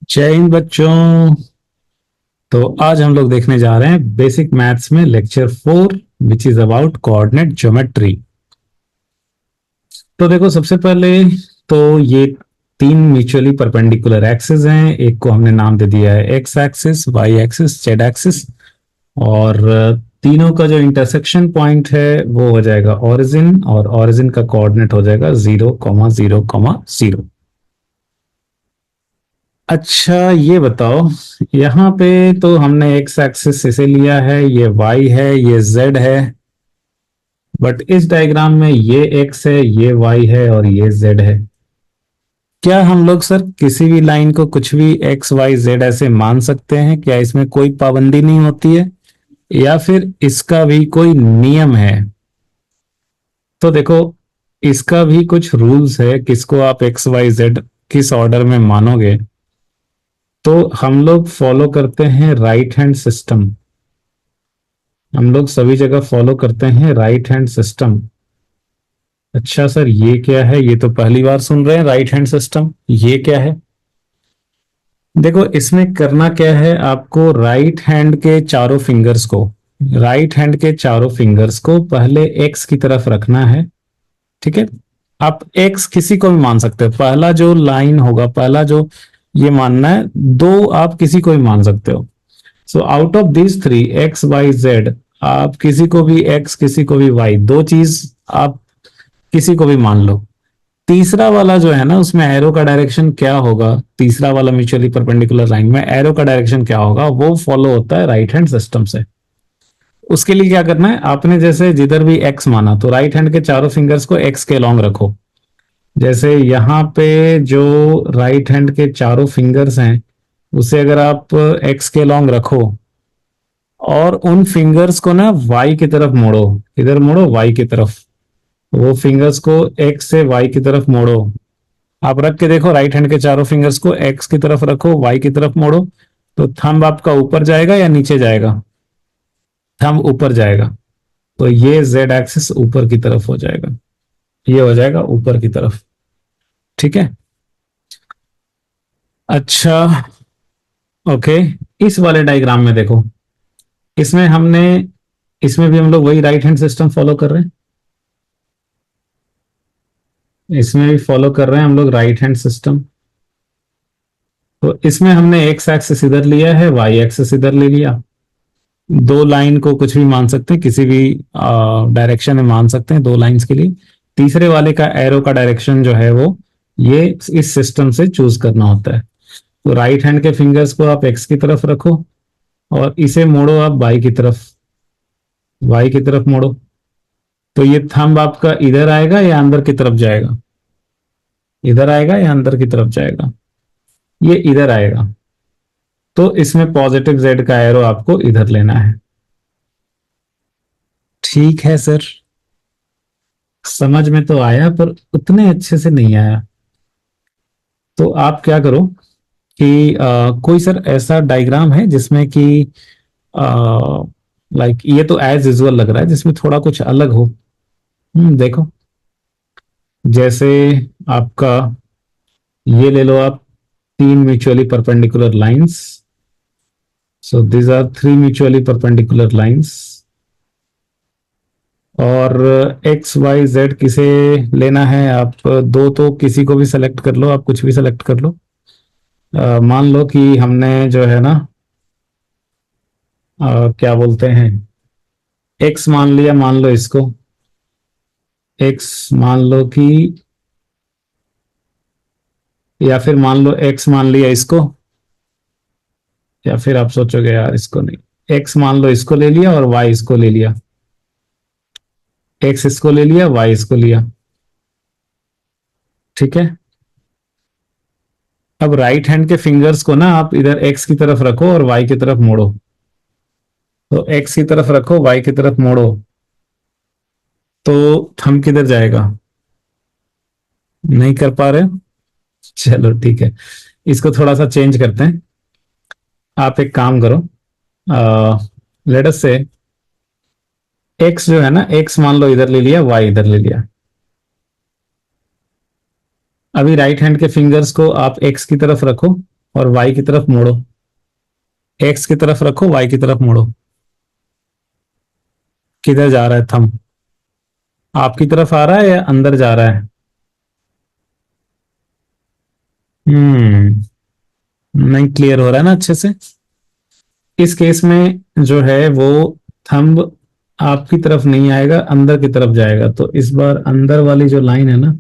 जय हिंद बच्चों। तो आज हम लोग देखने जा रहे हैं बेसिक मैथ्स में lecture 4 which is about coordinate geometry. तो देखो, सबसे पहले तो ये तीन म्यूचुअली परपेंडिकुलर एक्सिस हैं। एक को हमने नाम दे दिया है X axis, Y axis, Z axis. और तीनों का जो इंटरसेक्शन पॉइंट है वो हो जाएगा ओरिजिन, और ओरिजिन का कोऑर्डिनेट हो जाएगा 0,0,0। अच्छा, ये बताओ, यहाँ पे तो हमने एक्स एक्सिस इसे लिया है, ये वाई है, ये जेड है। बट इस डायग्राम में ये एक्स है, ये वाई है और ये जेड है। क्या हम लोग सर किसी भी लाइन को कुछ भी एक्स वाई जेड ऐसे मान सकते हैं? क्या इसमें कोई पाबंदी नहीं होती है, या फिर इसका भी कोई नियम है? तो देखो, इसका भी कुछ रूल्स है, किसको आप एक्स वाई जेड किस ऑर्डर में मानोगे। तो हम लोग फॉलो करते हैं राइट हैंड सिस्टम। हम लोग सभी जगह फॉलो करते हैं राइट हैंड सिस्टम। अच्छा सर, ये क्या है? ये तो पहली बार सुन रहे हैं, राइट हैंड सिस्टम ये क्या है? देखो, इसमें करना क्या है, आपको राइट हैंड के चारों फिंगर्स को पहले एक्स की तरफ रखना है। ठीक है, आप एक्स किसी को भी मान सकते हो। पहला जो लाइन होगा, पहला जो ये मानना है, दो आप किसी को भी मान सकते हो। So out of this three, X Y Z, आप किसी को भी एक्स किसी को भी वाई, दो चीज आप किसी को भी मान लो। तीसरा वाला जो है ना, उसमें एरो का डायरेक्शन क्या होगा? तीसरा वाला म्यूचुअली परपेंडिकुलर लाइन में एरो का डायरेक्शन क्या होगा? वो फॉलो होता है राइट हैंड सिस्टम से। उसके लिए क्या करना है, आपने जैसे जिधर भी एक्स माना तो राइट हैंड के चारों फिंगर्स को एक्स के लॉन्ग रखो। जैसे यहाँ पे जो राइट हैंड के चारों फिंगर्स हैं, उसे अगर आप एक्स के लॉन्ग रखो और उन फिंगर्स को ना वाई की तरफ मोड़ो। इधर मोड़ो वाई की तरफ, वो फिंगर्स को एक्स से वाई की तरफ मोड़ो। आप रख के देखो, राइट हैंड के चारों फिंगर्स को एक्स की तरफ रखो, वाई की तरफ मोड़ो, तो थंब आपका ऊपर जाएगा या नीचे जाएगा? थंब ऊपर जाएगा। तो ये जेड एक्सिस ऊपर की तरफ हो जाएगा, ये हो जाएगा ऊपर की तरफ। ठीक है, अच्छा, ओके। इस वाले डायग्राम में देखो, इसमें हमने इसमें भी हम लोग वही राइट हैंड सिस्टम फॉलो कर रहे हैं। इसमें भी फॉलो कर रहे हैं हम लोग राइट हैंड सिस्टम। तो इसमें हमने एक्स एक्सिस इधर लिया है, वाई एक्सिस इधर ले लिया। दो लाइन को कुछ भी मान सकते हैं, किसी भी डायरेक्शन में मान सकते हैं, दो लाइंस के लिए। तीसरे वाले का एरो का डायरेक्शन जो है वो ये इस सिस्टम से चूज करना होता है। तो राइट हैंड के फिंगर्स को आप एक्स की तरफ रखो और इसे मोड़ो आप वाई की तरफ, वाई की तरफ मोड़ो। तो ये थंब आपका इधर आएगा या अंदर की तरफ जाएगा? इधर आएगा या अंदर की तरफ जाएगा? ये इधर आएगा। तो इसमें पॉजिटिव जेड का एरो आपको इधर लेना है। ठीक है सर, समझ में तो आया पर उतने अच्छे से नहीं आया। तो आप क्या करो कि कोई सर ऐसा डायग्राम है जिसमें कि लाइक ये तो एज यूजुअल लग रहा है, जिसमें थोड़ा कुछ अलग हो। देखो, जैसे आपका ये ले लो आप, तीन mutually perpendicular lines. So these are three mutually perpendicular lines. और एक्स वाई जेड किसे लेना है? आप दो तो किसी को भी सेलेक्ट कर लो, आप कुछ भी सेलेक्ट कर लो। मान लो कि हमने जो है ना, क्या बोलते हैं, एक्स मान लिया, मान लो इसको एक्स मान लो कि, या फिर मान लो एक्स मान लिया इसको, या फिर आप सोचोगे यार इसको नहीं। एक्स मान लो इसको ले लिया और वाई इसको ले लिया। एक्स इसको ले लिया, वाई इसको लिया। ठीक है, अब राइट हैंड के फिंगर्स को ना आप इधर एक्स की तरफ रखो और वाई की तरफ मोड़ो। तो एक्स की तरफ रखो, वाई की तरफ मोड़ो, तो थंब किधर जाएगा? नहीं कर पा रहे हो? चलो ठीक है, इसको थोड़ा सा चेंज करते हैं। आप एक काम करो, लेट अस से एक्स जो है ना, एक्स मान लो इधर ले लिया, वाई इधर ले लिया। अभी राइट हैंड के फिंगर्स को आप एक्स की तरफ रखो और वाई की तरफ मोड़ो, एक्स की तरफ रखो, वाई की तरफ मोड़ो। किधर जा रहा है थंब? आपकी तरफ आ रहा है या अंदर जा रहा है? हम्म। नहीं क्लियर हो रहा है ना अच्छे से। इस केस में जो है वो थंब आपकी तरफ नहीं आएगा, अंदर की तरफ जाएगा। तो इस बार अंदर वाली जो लाइन है ना,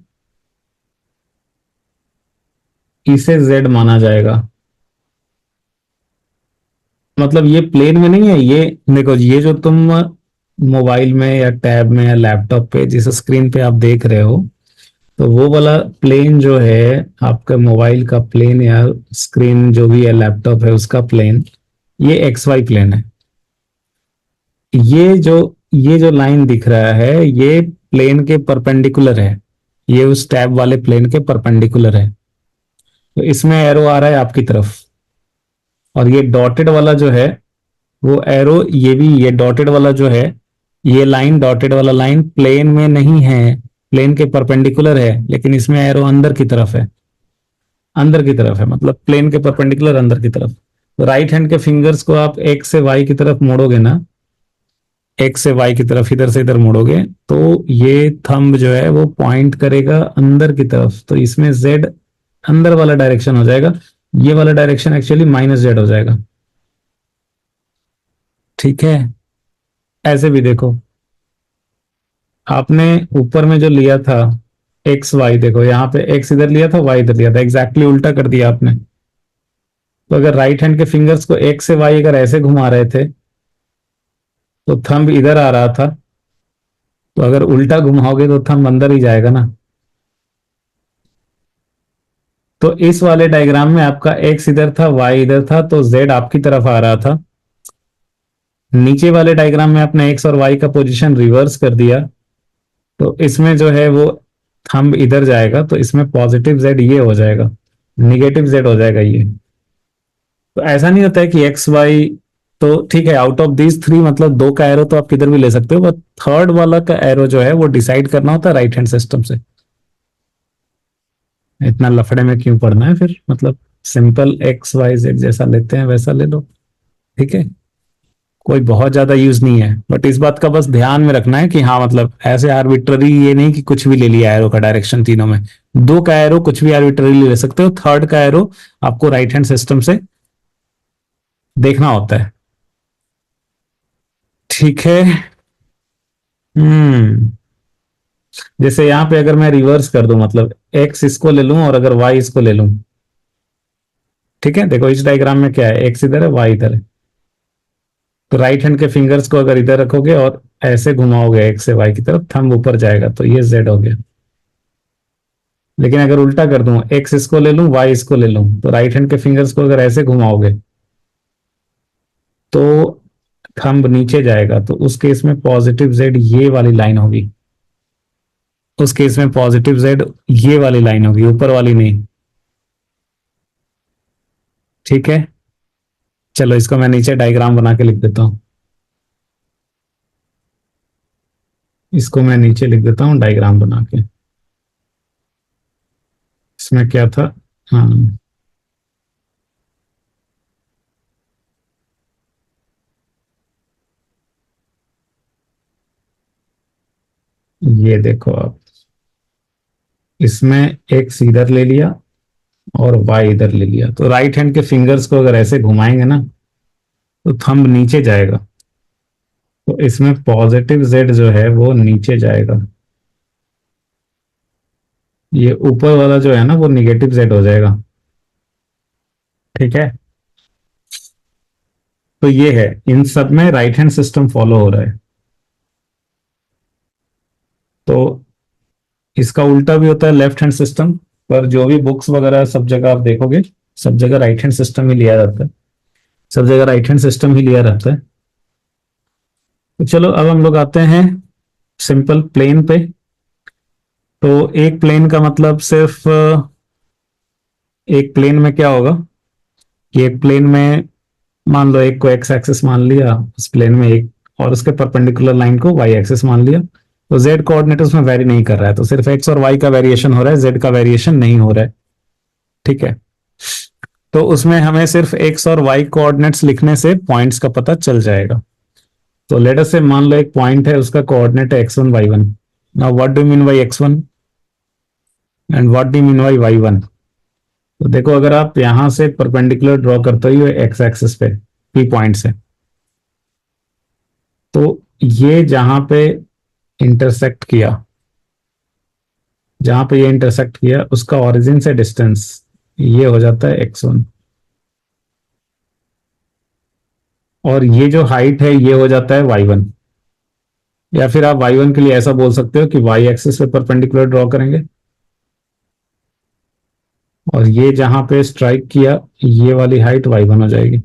इसे जेड माना जाएगा। मतलब ये प्लेन में नहीं है ये। देखो ये जो तुम मोबाइल में या टैब में या लैपटॉप पे जिस स्क्रीन पे आप देख रहे हो, तो वो वाला प्लेन जो है, आपका मोबाइल का प्लेन या स्क्रीन जो भी है लैपटॉप है उसका प्लेन, ये एक्स वाई प्लेन है। ये जो ये जो लाइन दिख रहा है ये प्लेन के परपेंडिकुलर है। ये उस टैब वाले प्लेन के परपेंडिकुलर है। तो इसमें एरो आ रहा है आपकी तरफ। और ये डॉटेड वाला जो है वो एरो, ये भी ये डॉटेड वाला जो है, ये लाइन डॉटेड वाला लाइन प्लेन में नहीं है, प्लेन के परपेंडिकुलर है, लेकिन इसमें एरो अंदर की तरफ है। अंदर की तरफ है मतलब प्लेन के परपेंडिकुलर अंदर की तरफ। तो राइट हैंड के फिंगर्स को आप एक्स से वाई की तरफ मोड़ोगे ना, एक्स से वाई की तरफ इधर से इधर मोड़ोगे, तो ये थंब जो है वो पॉइंट करेगा अंदर की तरफ। तो इसमें जेड अंदर वाला डायरेक्शन हो जाएगा। ये वाला डायरेक्शन एक्चुअली माइनस जेड हो जाएगा। ठीक है। ऐसे भी देखो, आपने ऊपर में जो लिया था एक्स वाई, देखो यहाँ पे एक्स इधर लिया था, वाई इधर लिया था, एग्जैक्टली उल्टा कर दिया आपने। तो अगर राइट हैंड के फिंगर्स को एक्स से वाई अगर ऐसे घुमा रहे थे तो थंब इधर आ रहा था। तो अगर उल्टा घुमाओगे तो थंब अंदर ही जाएगा ना। तो इस वाले डायग्राम में आपका एक्स इधर था, वाई इधर था, तो जेड आपकी तरफ आ रहा था। नीचे वाले डायग्राम में आपने एक्स और वाई का पोजीशन रिवर्स कर दिया। तो इसमें जो है वो थंब इधर जाएगा, तो इसमें पॉजिटिव जेड ये हो जाएगा, निगेटिव जेड हो जाएगा ये। तो ऐसा नहीं होता है कि एक्स वाई, तो ठीक है आउट ऑफ दीज थ्री मतलब दो का एरो तो आप किधर भी ले सकते हो, बट थर्ड वाला का एरो जो है वो डिसाइड करना होता है राइट हैंड सिस्टम से। इतना लफड़े में क्यों पड़ना है फिर, मतलब सिंपल एक्स वाई जेड जैसा लेते हैं वैसा ले लो। ठीक है, कोई बहुत ज्यादा यूज नहीं है, बट इस बात का बस ध्यान में रखना है कि हाँ मतलब ऐसे आर्बिट्ररी ये नहीं कि कुछ भी ले लिया एरो का डायरेक्शन तीनों में। दो का एरो कुछ भी आर्बिट्ररी ले सकते हो, थर्ड का एरो आपको राइट हैंड सिस्टम से देखना होता है। ठीक है। हम्म। जैसे यहाँ पे अगर मैं रिवर्स कर दूं, मतलब एक्स इसको ले लूं और अगर वाई इसको ले लूं। ठीक है, देखो इस डायग्राम में क्या है, एक्स इधर है, वाई इधर है। तो राइट हैंड के फिंगर्स को अगर इधर रखोगे और ऐसे घुमाओगे एक्स से वाई की तरफ, थंब ऊपर जाएगा, तो ये जेड हो गया। लेकिन अगर उल्टा कर दूं, एक्स इसको ले लूं, वाई इसको ले लूं, तो राइट हैंड के फिंगर्स को अगर ऐसे घुमाओगे तो थंब नीचे जाएगा। तो उस केस में पॉजिटिव जेड ये वाली लाइन होगी। उस केस में पॉजिटिव जेड ये वाली लाइन होगी, ऊपर वाली नहीं। ठीक है, चलो इसको मैं नीचे डायग्राम बना के लिख देता हूं। इसको मैं नीचे लिख देता हूं डायग्राम बना के। इसमें क्या था? हाँ, ये देखो आप, इसमें एक्स इधर ले लिया और वाई इधर ले लिया, तो राइट हैंड के फिंगर्स को अगर ऐसे घुमाएंगे ना तो थंब नीचे जाएगा। तो इसमें पॉजिटिव जेड जो है वो नीचे जाएगा। ये ऊपर वाला जो है ना वो निगेटिव जेड हो जाएगा। ठीक है, तो ये है, इन सब में राइट हैंड सिस्टम फॉलो हो रहा है। तो इसका उल्टा भी होता है लेफ्ट हैंड सिस्टम। पर जो भी बुक्स वगैरह सब जगह आप देखोगे, सब जगह राइट हैंड सिस्टम ही लिया जाता है। सब जगह राइट हैंड सिस्टम ही लिया रहता है। तो चलो अब हम लोग आते हैं सिंपल प्लेन पे। तो एक प्लेन का मतलब सिर्फ एक प्लेन में क्या होगा कि एक प्लेन में मान लो एक को एक्स एक्सिस मान लिया उस प्लेन में एक, और उसके परपेंडिकुलर लाइन को वाई एक्सिस मान लिया। तो जेड कोऑर्डिनेट उसमें वेरी नहीं कर रहा है, तो सिर्फ एक्स और वाई का वेरिएशन हो रहा है, जेड का वेरिएशन नहीं हो रहा है। ठीक है, तो उसमें हमें सिर्फ एक्स और वाई कोऑर्डिनेट्स लिखने से पॉइंट्स का पता चल जाएगा। तो लेट अस से मान लो एक पॉइंट है, उसका कोऑर्डिनेट है x1 y1। Now what do mean by x1 and what do mean by y1? तो देखो, अगर आप यहां से परपेंडिकुलर ड्रॉ करते हो एक्स एक्सिस पे पी पॉइंट से, तो ये जहां पे ये इंटरसेक्ट किया उसका ओरिजिन से डिस्टेंस ये हो जाता है x1, और ये जो हाइट है ये हो जाता है y1। या फिर आप y1 के लिए ऐसा बोल सकते हो कि y एक्सिस पे परपेंडिकुलर ड्रॉ करेंगे, और ये जहां पे स्ट्राइक किया ये वाली हाइट y1 हो जाएगी,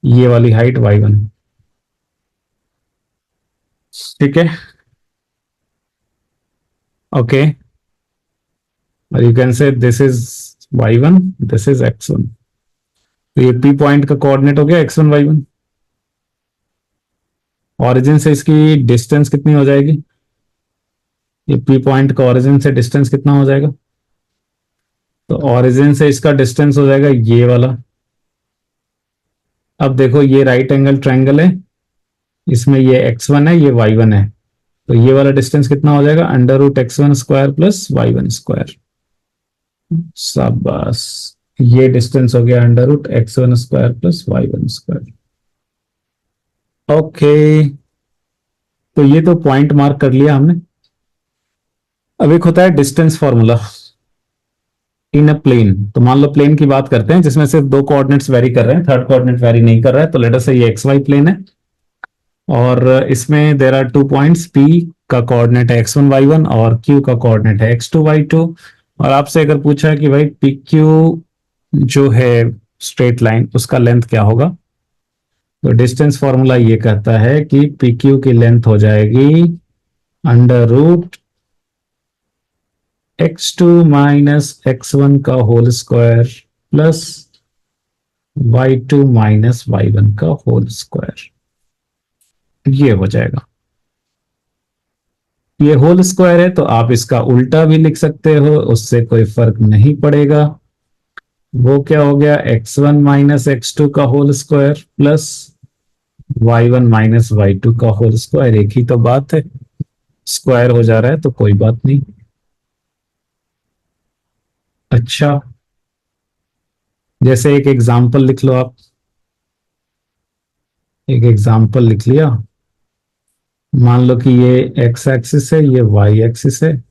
ये वाली हाइट y1। ठीक है, ओके। और you can say this is y1, this is x1। तो ये पी पॉइंट का कोऑर्डिनेट हो गया x1 y1। ऑरिजिन से इसकी डिस्टेंस कितनी हो जाएगी? ये पी पॉइंट का ऑरिजिन से डिस्टेंस कितना हो जाएगा? तो ऑरिजिन से इसका डिस्टेंस हो जाएगा ये वाला। अब देखो, ये राइट एंगल ट्रायंगल है, इसमें ये x1 है, ये y1 है, तो ये वाला डिस्टेंस कितना हो जाएगा? √x1² plus y1²। शाबाश, ये डिस्टेंस हो गया √x1² प्लस y1²। ओके, तो ये तो पॉइंट मार्क कर लिया हमने। अब एक होता है distance formula in a plane. तो मान लो प्लेन की बात करते हैं जिसमें सिर्फ दो कोऑर्डिनेट्स वेरी कर रहे हैं, थर्ड कोऑर्डिनेट वेरी नहीं कर रहा है। तो लेट अस से ये एक्स वाई प्लेन है, और इसमें देर आर 2 पॉइंट्स, पी का कोऑर्डिनेट है x1 y1 और q का कोऑर्डिनेट है x2 y2। और आपसे अगर पूछा है कि भाई पी क्यू जो है स्ट्रेट लाइन, उसका लेंथ क्या होगा, तो डिस्टेंस फॉर्मूला ये कहता है कि पी क्यू की लेंथ हो जाएगी √x2 माइनस x1 का whole square plus y2 minus y1 का होल स्क्वायर। ये हो जाएगा। ये होल स्क्वायर है तो आप इसका उल्टा भी लिख सकते हो, उससे कोई फर्क नहीं पड़ेगा। वो क्या हो गया? x1 माइनस x2 का whole square plus y1 minus y2 का होल स्क्वायर। एक ही तो बात है, स्क्वायर हो जा रहा है तो कोई बात नहीं। अच्छा, जैसे एक एग्जाम्पल लिख लो आप। एक एग्जाम्पल लिख लिया। मान लो कि ये x एक्सिस है, ये y एक्सिस है,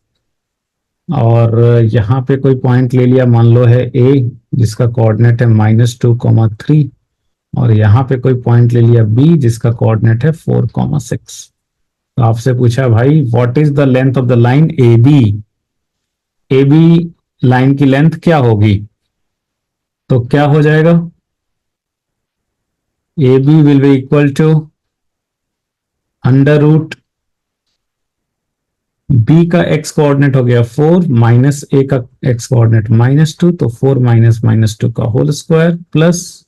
और यहाँ पे कोई पॉइंट ले लिया, मान लो है a, जिसका कोऑर्डिनेट है -2, 3। और यहाँ पे कोई पॉइंट ले लिया b, जिसका कोऑर्डिनेट है 4, 6। तो आपसे पूछा भाई what is the length of the line A B. A B line की लेंथ क्या होगी? तो क्या हो जाएगा? A B will be equal to √ B का x कोऑर्डिनेट हो गया 4 माइनस ए का x कोऑर्डिनेट -2, तो 4 माइनस -2 का होल स्क्वायर प्लस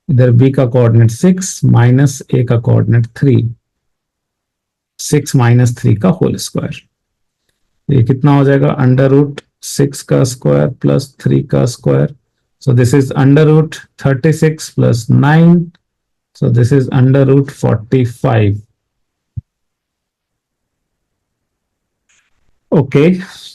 इधर b का कोऑर्डिनेट 6 माइनस ए का कोऑर्डिनेट 3, 6 माइनस 3 का होल स्क्वायर। ये कितना हो जाएगा? √6 का स्क्वायर प्लस 3 का स्क्वायर। So this is √36 plus 9, so this is √45। Okay,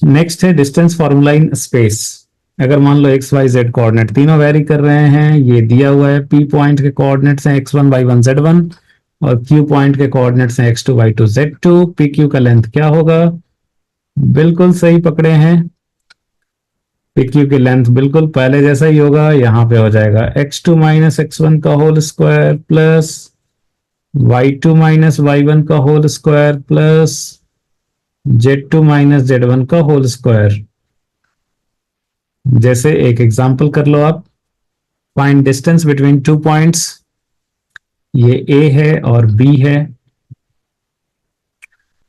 next है डिस्टेंस फॉर्मूला इन स्पेस। अगर मान लो एक्स वाई जेड कोऑर्डिनेट तीनों वेरी कर रहे हैं, ये दिया हुआ है पी पॉइंट के कोऑर्डिनेट्स हैं x1 y1 z1, और क्यू पॉइंट के कोऑर्डिनेट्स हैं x2 y2 z2। P Q का लेंथ क्या होगा? बिल्कुल सही पकड़े हैं, पी क्यू की लेंथ बिल्कुल पहले जैसा ही होगा। यहाँ पे हो जाएगा x2 माइनस x1 का whole square plus y2 minus y1 का whole square plus z2 minus z1 का होल स्क्वायर। जैसे एक एग्जांपल कर लो आप। फाइंड डिस्टेंस बिटवीन 2 पॉइंट्स, ये A है और B है।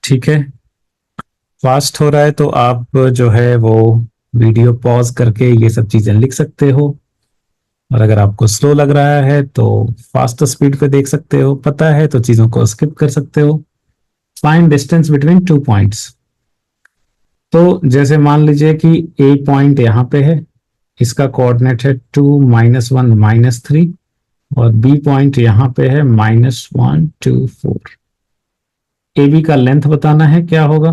ठीक है, फास्ट हो रहा है तो आप जो है वो वीडियो पॉज करके ये सब चीजें लिख सकते हो, और अगर आपको स्लो लग रहा है तो फास्ट स्पीड पे देख सकते हो, पता है तो चीजों को स्किप कर सकते हो। Find distance between 2 points. तो जैसे मान लीजिए कि A पॉइंट यहाँ पे है इसका कोऑर्डिनेट है 2 -1 -3 और बी पॉइंट यहां पे है -1 2 4। ए बी का लेंथ बताना है, क्या होगा?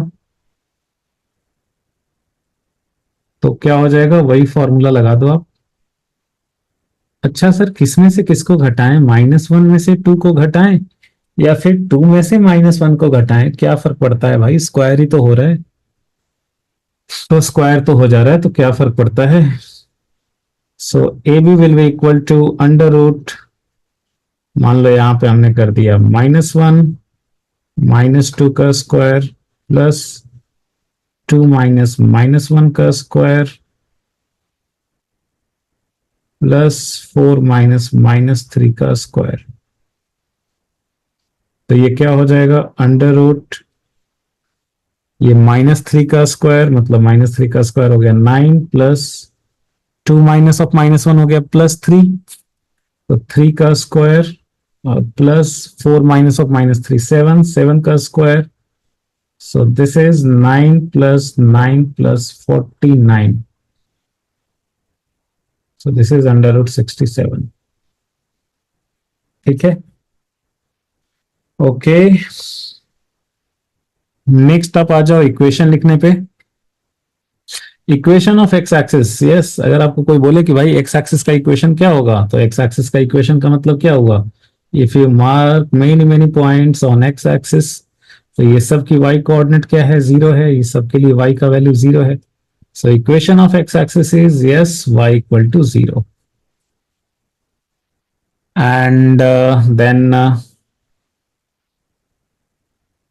तो क्या हो जाएगा, वही फॉर्मूला लगा दो आप। अच्छा सर, किसमें से किसको घटाएं, -1 में से 2 को घटाएं या फिर 2 में से -1 को घटाएं, क्या फर्क पड़ता है भाई, स्क्वायर ही तो हो रहा है। तो स्क्वायर तो हो जा रहा है, तो क्या फर्क पड़ता है। So A B will be equal to under root, मान लो यहां पे हमने कर दिया -1 -2 का स्क्वायर प्लस 2 माइनस -1 का स्क्वायर प्लस 4 माइनस -3 का स्क्वायर। तो ये क्या हो जाएगा, अंडर रूट, ये -3 का स्क्वायर मतलब -3 का स्क्वायर हो गया 9 प्लस 2 माइनस ऑफ -1 हो गया +3, तो 3 का स्क्वायर और प्लस 4 माइनस ऑफ -3 7, 7 का स्क्वायर। So this is 9 plus 9 plus 49, so this is under root 67। ठीक है, ओके। नेक्स्ट आप आ जाओ इक्वेशन लिखने पे। Equation of X axis, yes, अगर आपको कोई बोले कि भाई एक्स एक्सिस का इक्वेशन क्या होगा, तो एक्स एक्सिस का इक्वेशन का मतलब क्या हुआ, if you mark many many points on x axis, तो ये सब की वाई कोऑर्डिनेट क्या है, 0 है, ये सब के लिए वाई का वैल्यू 0 है। So equation of X axis is yes Y equal to 0 and then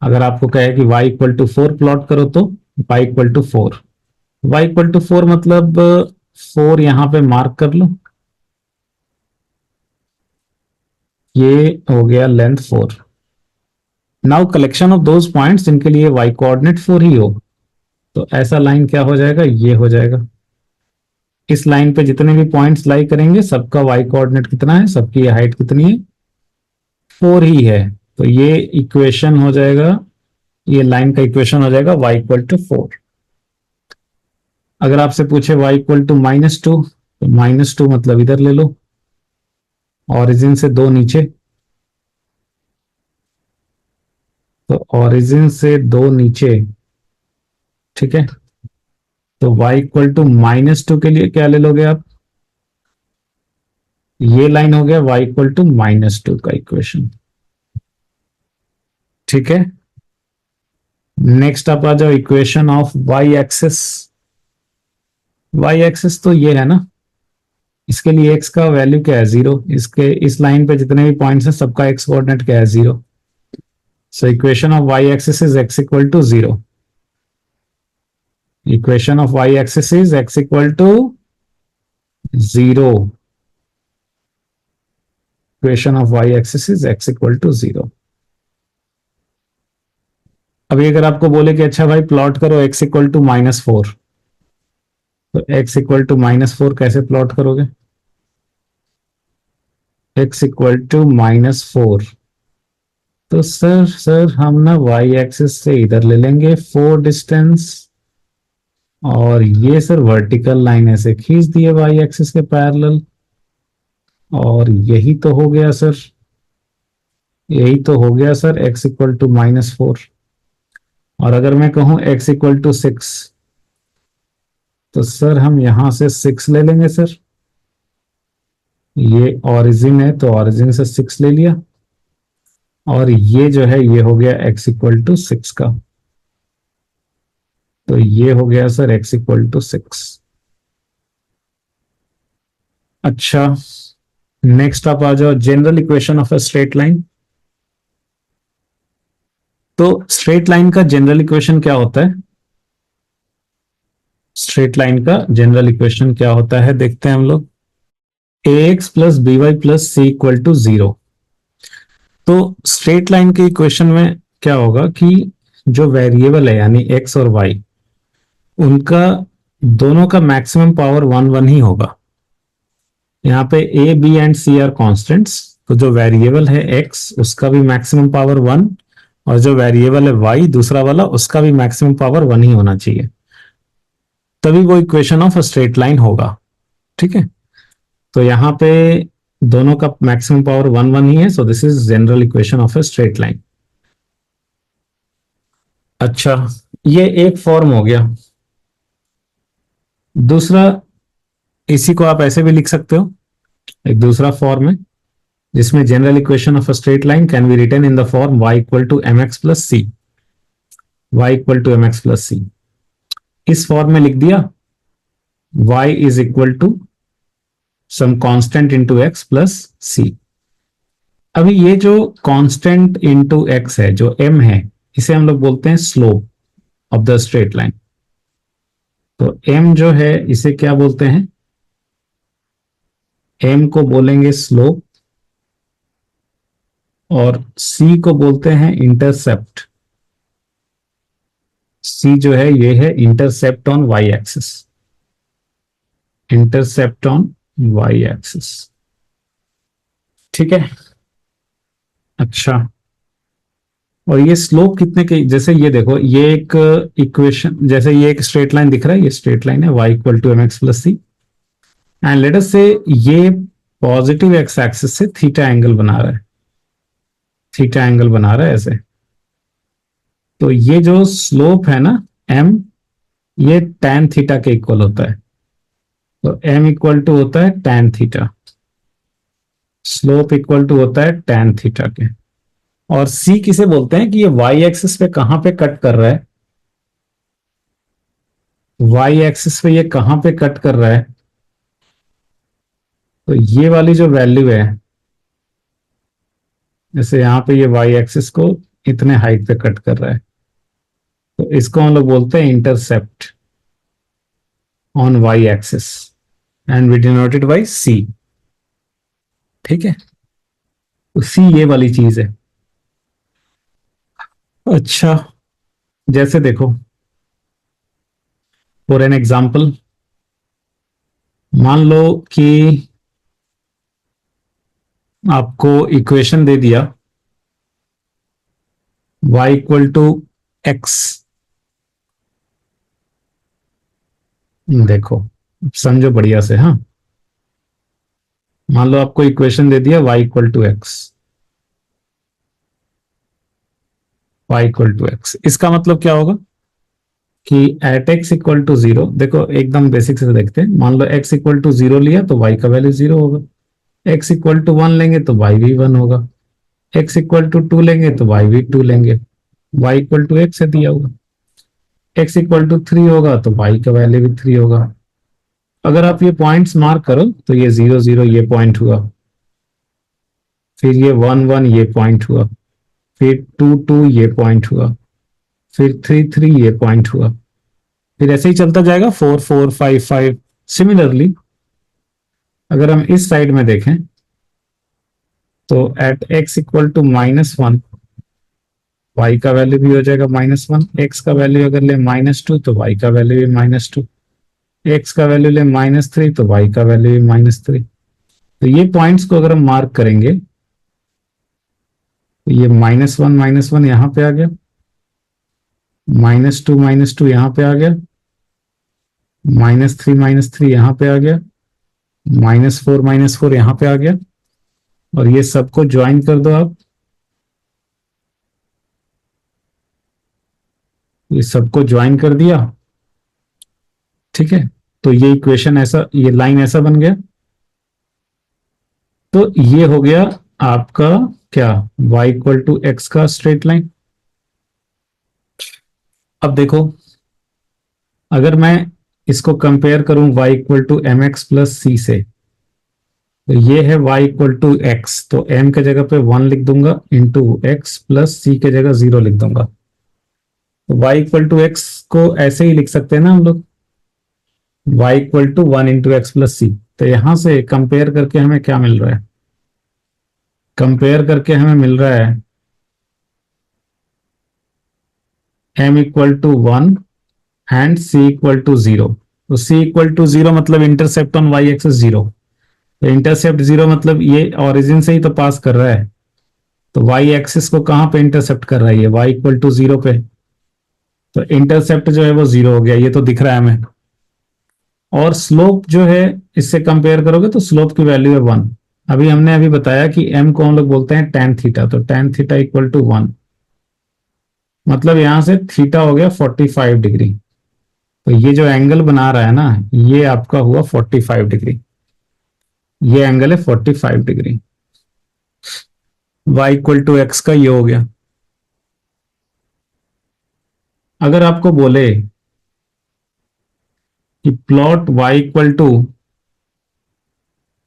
अगर आपको कहे कि y इक्वल टू 4 प्लॉट करो, तो y equal to 4, y equal to 4 मतलब 4 यहां पे मार्क कर लो, ये हो गया length 4। Now collection of those points जिनके लिए y कोऑर्डिनेट 4 ही हो, तो ऐसा लाइन क्या हो जाएगा, ये हो जाएगा। इस लाइन पे जितने भी पॉइंट्स लाई करेंगे सबका y कोऑर्डिनेट कितना है, सबकी हाइट कितनी है, 4 ही है। तो ये इक्वेशन हो जाएगा, ये लाइन का इक्वेशन हो जाएगा y इक्वल टू 4। अगर आपसे पूछे y इक्वल टू -2, तो -2 मतलब इधर ले लो, ऑरिजिन से 2 नीचे, तो ऑरिजिन से 2 नीचे, ठीक है। तो y इक्वल टू -2 के लिए क्या ले लोगे आप, ये लाइन हो गया y इक्वल टू -2 का इक्वेशन। ठीक है, नेक्स्ट आप आ जाओ equation of y axis. y axis तो ये है ना, इसके लिए x का वैल्यू क्या है, 0, इसके इस लाइन पे जितने भी पॉइंट्स हैं सबका x कोऑर्डिनेट क्या है, 0। So equation of y axis is x equal to 0। Equation of y axis is x equal to 0। Equation of y axis is x equal to 0। अभी अगर आपको बोले कि अच्छा भाई प्लॉट करो x इक्वल टू -4, तो x इक्वल टू -4 कैसे प्लॉट करोगे, x इक्वल टू -4, तो सर हम ना y एक्सिस से इधर ले लेंगे 4 डिस्टेंस, और ये सर वर्टिकल लाइन ऐसे खींच दिए y एक्सिस के पैरेलल, और यही तो हो गया सर, यही तो हो गया सर x इक्वल टू -4। और अगर मैं कहूं x इक्वल टू 6, तो सर हम यहां से 6 ले लेंगे सर, ये ओरिजिन है तो ओरिजिन से 6 ले लिया, और ये जो है ये हो गया x इक्वल टू 6 का, तो ये हो गया सर x इक्वल टू 6। अच्छा, नेक्स्ट आप आ जाओ general equation of a straight line. तो स्ट्रेट लाइन का जनरल इक्वेशन क्या होता है, स्ट्रेट लाइन का जनरल इक्वेशन क्या होता है देखते हैं हम लोग, ax plus B Y plus C equal to 0। तो स्ट्रेट लाइन के इक्वेशन में क्या होगा कि जो वेरिएबल है यानी x और y, उनका दोनों का मैक्सिमम पावर 1 1 ही होगा। यहाँ पे a b and c are constants, तो जो वेरिएबल है x उसका भी मैक्सिमम पावर 1, और जो वेरिएबल है y दूसरा वाला उसका भी मैक्सिमम पावर 1 ही होना चाहिए, तभी वो इक्वेशन ऑफ स्ट्रेट लाइन होगा। ठीक है, तो यहाँ पे दोनों का मैक्सिमम पावर वन वन ही है, सो this is general equation of a straight line. अच्छा, ये एक फॉर्म हो गया। दूसरा, इसी को आप ऐसे भी लिख सकते हो, एक दूसरा फॉर्म है जिसमें general equation of a straight line can be written in the form y equal to M X plus C. Y equal to M X plus C, इस फॉर्म में लिख दिया y is equal to some constant into x plus C. अभी ये जो constant into x है, जो m है, इसे हम लोग बोलते हैं slope of the straight line. तो m जो है इसे क्या बोलते हैं, m को बोलेंगे स्लोप, और c को बोलते हैं इंटरसेप्ट। c जो है ये है intercept on y axis, intercept on y axis. ठीक है, अच्छा, और ये स्लोप कितने के, जैसे ये देखो, ये एक इक्वेशन, जैसे ये एक स्ट्रेट लाइन दिख रहा है, ये स्ट्रेट लाइन है y equal to M X plus C, and let us say ये पॉजिटिव एक्स एक्सिस से थीटा एंगल बना रहा है, थीटा एंगल बना रहा है ऐसे। तो ये जो स्लोप है ना m, ये tan थीटा के इक्वल होता है। तो m इक्वल टू होता है tan theta, slope equal to होता है tan थीटा के। और c किसे बोलते हैं कि ये y एक्सिस पे कहां पे कट कर रहा है, y एक्सिस पे ये कहां पे कट कर रहा है, तो ये वाली जो वैल्यू है, जैसे यहां पे ये y एक्सिस को इतने हाइट पे कट कर रहा है, तो इसको हम लोग बोलते हैं intercept on y axis, and we denoted by c। ठीक है, तो c ये वाली चीज है। अच्छा, जैसे देखो, फॉर एन एग्जाम्पल, मान लो कि आपको इक्वेशन दे दिया y इक्वल टू एक्स। देखो, समझो बढ़िया से, हाँ, मान लो आपको इक्वेशन दे दिया y equal to X, y equal to X, इसका मतलब क्या होगा कि at x equal to zero, देखो एकदम बेसिक से देखते हैं, मान लो x इक्वल टू जीरो लिया तो y का वैल्यू जीरो होगा, x इक्वल टू वन लेंगे तो y भी वन होगा, x इक्वल टू टू लेंगे तो y भी टू लेंगे, y इक्वल टू एक्स है दिया होगा, x इक्वल टू थ्री होगा तो y का वैल्यू भी थ्री होगा। अगर आप ये पॉइंट्स मार्क करो तो ये जीरो जीरो ये पॉइंट हुआ, फिर ये वन वन ये पॉइंट हुआ, फिर टू टू ये पॉइंट हुआ, फिर थ्री थ्री ये पॉइंट हुआ, फिर ऐसे ही चलता जाएगा, four four five five. Similarly अगर हम इस साइड में देखें तो at x equal to minus one, Y का वैल्यू भी हो जाएगा माइनस वन, एक्स का वैल्यू अगर ले माइनस टू तो वाई का वैल्यू भी माइनस टू, एक्स का वैल्यू ले माइनस थ्री तो वाई का वैल्यू भी माइनस थ्री। तो ये पॉइंट्स को अगर हम मार्क करेंगे तो ये माइनस वन यहां पे आ गया, माइनस टू यहां पे आ गया, माइनस थ्री यहां पे आ गया, माइनस फोर यहां पे आ गया, और ये सबको ज्वाइन कर दो आप, ये सबको ज्वाइन कर दिया। ठीक है, तो ये इक्वेशन ऐसा, ये लाइन ऐसा बन गया। तो ये हो गया आपका क्या, y इक्वल टू एक्स का स्ट्रेट लाइन। अब देखो, अगर मैं इसको कंपेयर करूं y equal to M X plus C से, तो ये है y इक्वल टू एक्स, तो m के जगह पे वन लिख दूंगा इंटू एक्स प्लस सी के जगह जीरो लिख दूंगा। तो y इक्वल टू एक्स को ऐसे ही लिख सकते हैं ना हम लोग, y equal to one into X plus C. तो यहां से कंपेयर करके हमें क्या मिल रहा है, कंपेयर करके हमें मिल रहा है m equal to one and c equal to zero. तो c इक्वल टू जीरो मतलब intercept on y axis zero, तो इंटरसेप्ट जीरो मतलब ये ओरिजिन से ही तो पास कर रहा है, तो y एक्सिस को कहां पे इंटरसेप्ट कर रहा है, ये y इक्वल टू जीरो पे। तो इंटरसेप्ट जो है वो जीरो हो गया, ये तो दिख रहा है हमें। और स्लोप जो है इससे कंपेयर करोगे तो स्लोप की वैल्यू है 1। अभी हमने अभी बताया कि m को हम लोग बोलते हैं tan थीटा, तो tan थीटा इक्वल टू 1, मतलब यहां से थीटा हो गया 45 डिग्री। तो ये जो एंगल बना रहा है ना, ये आपका हुआ 45 डिग्री, ये एंगल है 45 degree. y equal to X का ये हो गया। अगर आपको बोले कि plot y equal to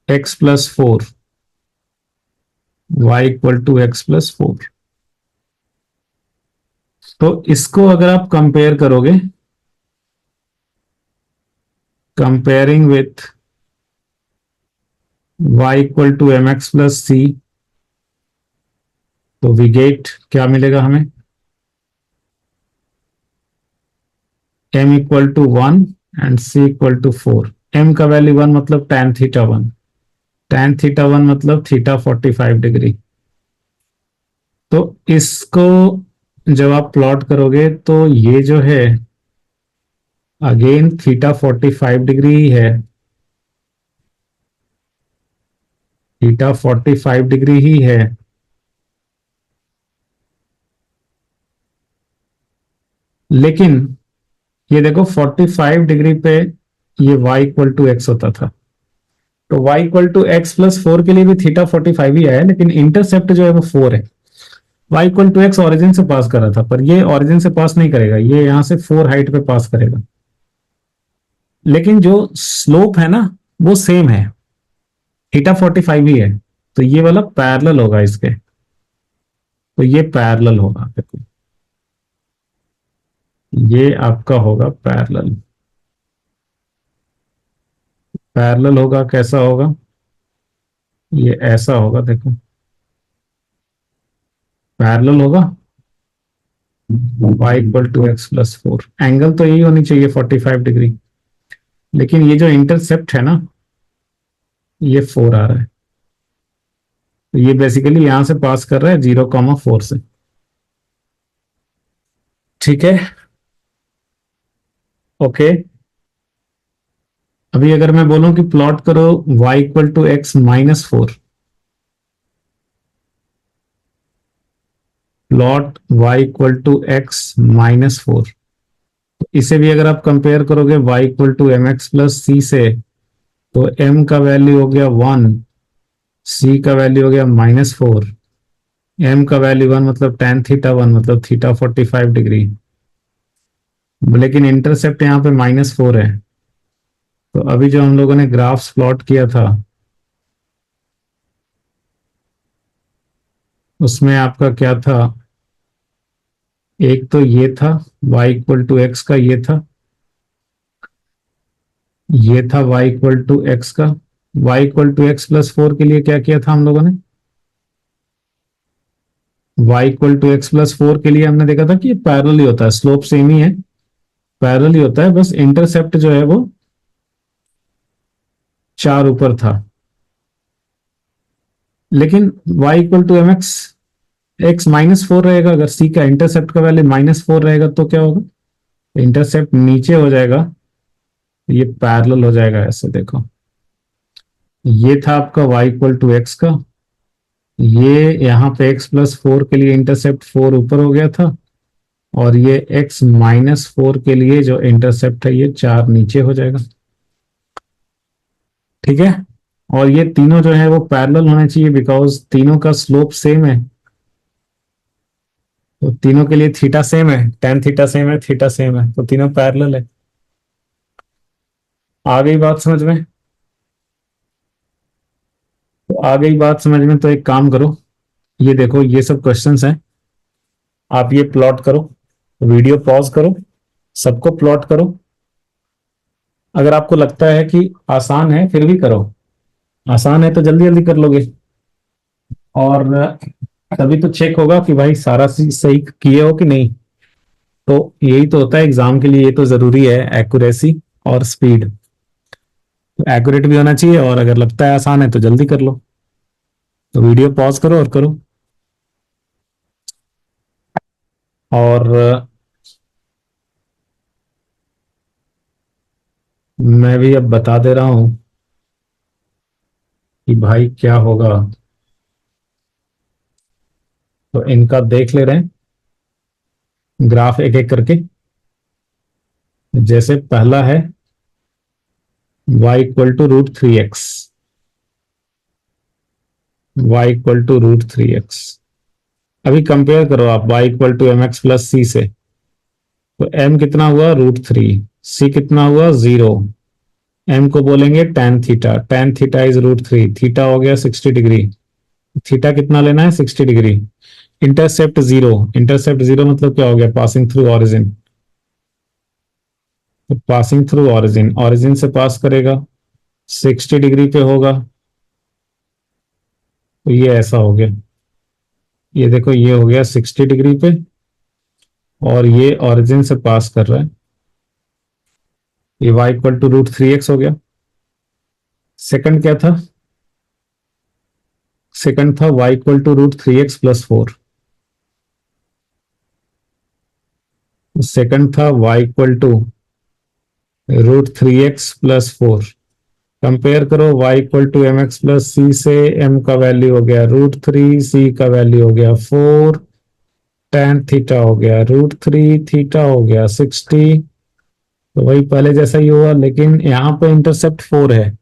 X plus 4, y equal to X plus 4, तो इसको अगर आप कंपेयर करोगे, comparing with y equal to M X plus C, तो वी गेट क्या मिलेगा हमें, m equal to 1 and c equal to 4। m का वैल्यू 1 मतलब tan थीटा 1, tan थीटा 1 मतलब थीटा 45 डिग्री। तो इसको जब आप प्लॉट करोगे तो ये जो है अगेन थीटा 45 डिग्री ही है, थीटा 45 डिग्री ही है। लेकिन ये देखो 45 डिग्री पे ये y इक्वल टू एक्स होता था, तो y equal to X plus 4 के लिए भी थीटा 45 ही आया, लेकिन इंटरसेप्ट जो है वो 4 है। y equal to X origin से पास कर रहा था, पर ये ऑरिजिन से पास नहीं करेगा, ये यहां से 4 हाइट पे पास करेगा। लेकिन जो स्लोप है ना वो सेम है, थीटा 45 ही है, तो ये वाला पैरेलल होगा इसके, तो ये पैरेलल होगा देखो, ये आपका होगा पैरेलल। पैरेलल होगा कैसा होगा, ये ऐसा होगा देखो, पैरेलल होगा y equal to X plus 4, angle तो यही होनी चाहिए 45 डिग्री, लेकिन ये जो इंटरसेप्ट है ना ये 4 आ रहा है, तो ये बेसिकली यहां से पास कर रहा है 0,4 से। ठीक है, ओके। अभी अगर मैं बोलूं कि प्लॉट करो y equal to X minus 4, plot y equal to X minus 4, इसे भी अगर आप कंपेयर करोगे y equal to M X plus C से, तो m का वैल्यू हो गया 1, c का वैल्यू हो गया -4, m का वैल्यू 1 मतलब tan थीटा 1 मतलब थीटा 45 डिग्री, लेकिन इंटरसेप्ट यहाँ पे -4 है। तो अभी जो हम लोगों ने ग्राफ्स प्लॉट किया था उसमें आपका क्या था, एक तो ये था y इक्वल टू एक्स का, ये था y इक्वल टू एक्स का। y equal to X plus 4 के लिए क्या किया था हम लोगों ने, y equal to X plus 4 के लिए हमने देखा था कि ये पैरेलल ही होता है, स्लोप सेम ही है, पैरेलल ही होता है, बस इंटरसेप्ट जो है वो 4 ऊपर था। लेकिन y equal to M X, X -4 रहेगा, अगर c का इंटरसेप्ट का वैल्यू -4 रहेगा तो क्या होगा, इंटरसेप्ट नीचे हो जाएगा, ये पैरेलल हो जाएगा ऐसे देखो। ये था आपका y इक्वल टू एक्स का, ये यहाँ पे x प्लस 4 के लिए इंटरसेप्ट 4 ऊपर हो गया था, और ये x -4 के लिए जो इंटरसेप्ट है ये 4 नीचे हो जाएगा। ठीक है, और ये तीनों जो है वो पैरेलल होने चाहिए बिकॉज तीनों का स्लोप सेम है, तो तीनों के लिए थीटा सेम है, tan थीटा सेम है, थीटा सेम है, तो तीनों पैरेलल है। आ गई बात समझ में, तो आ गई बात समझ में, तो एक काम करो, ये देखो ये सब क्वेश्चंस हैं, आप ये प्लॉट करो, वीडियो पॉज करो, सबको प्लॉट करो। अगर आपको लगता है कि आसान है फिर भी करो, आसान है तो जल्दी जल्दी कर लोगे, और तभी तो चेक होगा कि भाई सारा चीज सही किए हो कि नहीं। तो यही तो होता है एग्जाम के लिए, ये तो जरूरी है, एक्यूरेसी और स्पीड। एक्यूरेट भी होना चाहिए, और अगर लगता है आसान है तो जल्दी कर लो। तो वीडियो पॉज करो और करो। और मैं भी अब बता दे रहा हूं कि भाई क्या होगा। तो इनका देख ले रहे हैं ग्राफ एक एक करके। जैसे पहला है y = √3x, y = √3x। अभी कंपेयर करो आप y = mx + c से। तो m कितना हुआ √3, c कितना हुआ 0, m को बोलेंगे tan theta, tan theta is √3, theta हो गया 60 डिग्री। थीटा कितना लेना है 60 डिग्री। इंटरसेप्ट 0, इंटरसेप्ट 0 मतलब क्या हो गया पासिंग थ्रू ऑरिजिन। तो पासिंग थ्रू ऑरिजिन, ऑरिजिन से पास करेगा 60 डिग्री पे होगा। तो ये ऐसा हो गया, ये देखो ये हो गया 60 डिग्री पे और ये ऑरिजिन से पास कर रहा है। ये y = √3x हो गया। सेकंड क्या था, सेकंड था y = √3x + 4। सेकंड था y = √3x + 4। कंपेयर करो y = mx + c से। m का वैल्यू हो गया √3, c का वैल्यू हो गया 4, tan थीटा हो गया √3, थीटा हो गया 60। तो वही पहले जैसा ही हुआ, लेकिन यहाँ पे इंटरसेप्ट 4 है।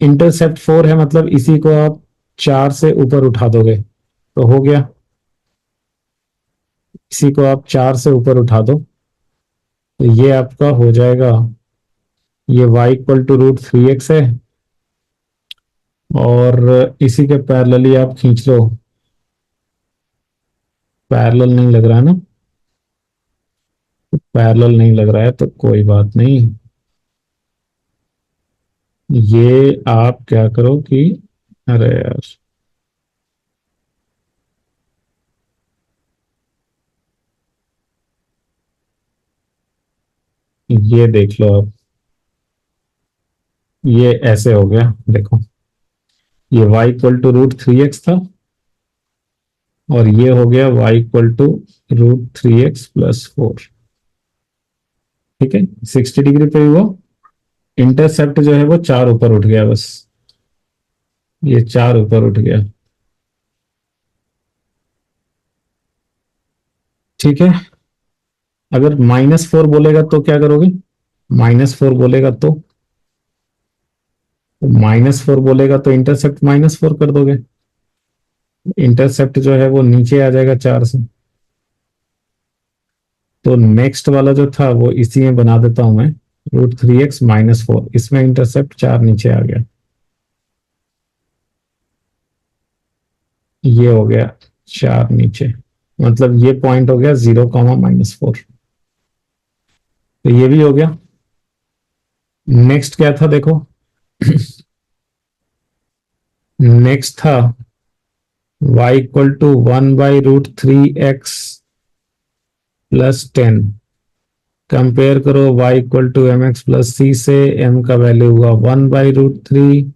इंटरसेप्ट 4 है मतलब इसी को आप 4 से ऊपर उठा दोगे तो हो गया। इसी को आप 4 से ऊपर उठा दो तो ये आपका हो जाएगा। ये y = √3x है और इसी के पैरेलली आप खींच लो। पैरेलल नहीं लग रहा है ना, पैरेलल नहीं लग रहा है तो कोई बात नहीं। ये आप क्या करो कि, अरे यार, ये देख लो आप, ये ऐसे हो गया देखो। ये y = √3x था और ये हो गया y = √3x + 4। ठीक है, 60 डिग्री पे हुआ। इंटरसेप्ट जो है वो 4 ऊपर उठ गया बस, ये 4 ऊपर उठ गया। ठीक है, अगर -4 बोलेगा तो क्या करोगे, -4 बोलेगा तो, -4 बोलेगा तो इंटरसेप्ट -4 कर दोगे। इंटरसेप्ट जो है वो नीचे आ जाएगा 4 से। तो नेक्स्ट वाला जो था वो इसी में बना देता हूं मैं, √3x - 4, इसमें इंटरसेप्ट 4 नीचे आ गया। ये हो गया 4 नीचे, मतलब ये पॉइंट हो गया 0, -4। तो ये भी हो गया। नेक्स्ट क्या था देखो, नेक्स्ट था y = 1/√3x + 10। कंपेयर करो y = mx + c से। m का वैल्यू हुआ 1/√3,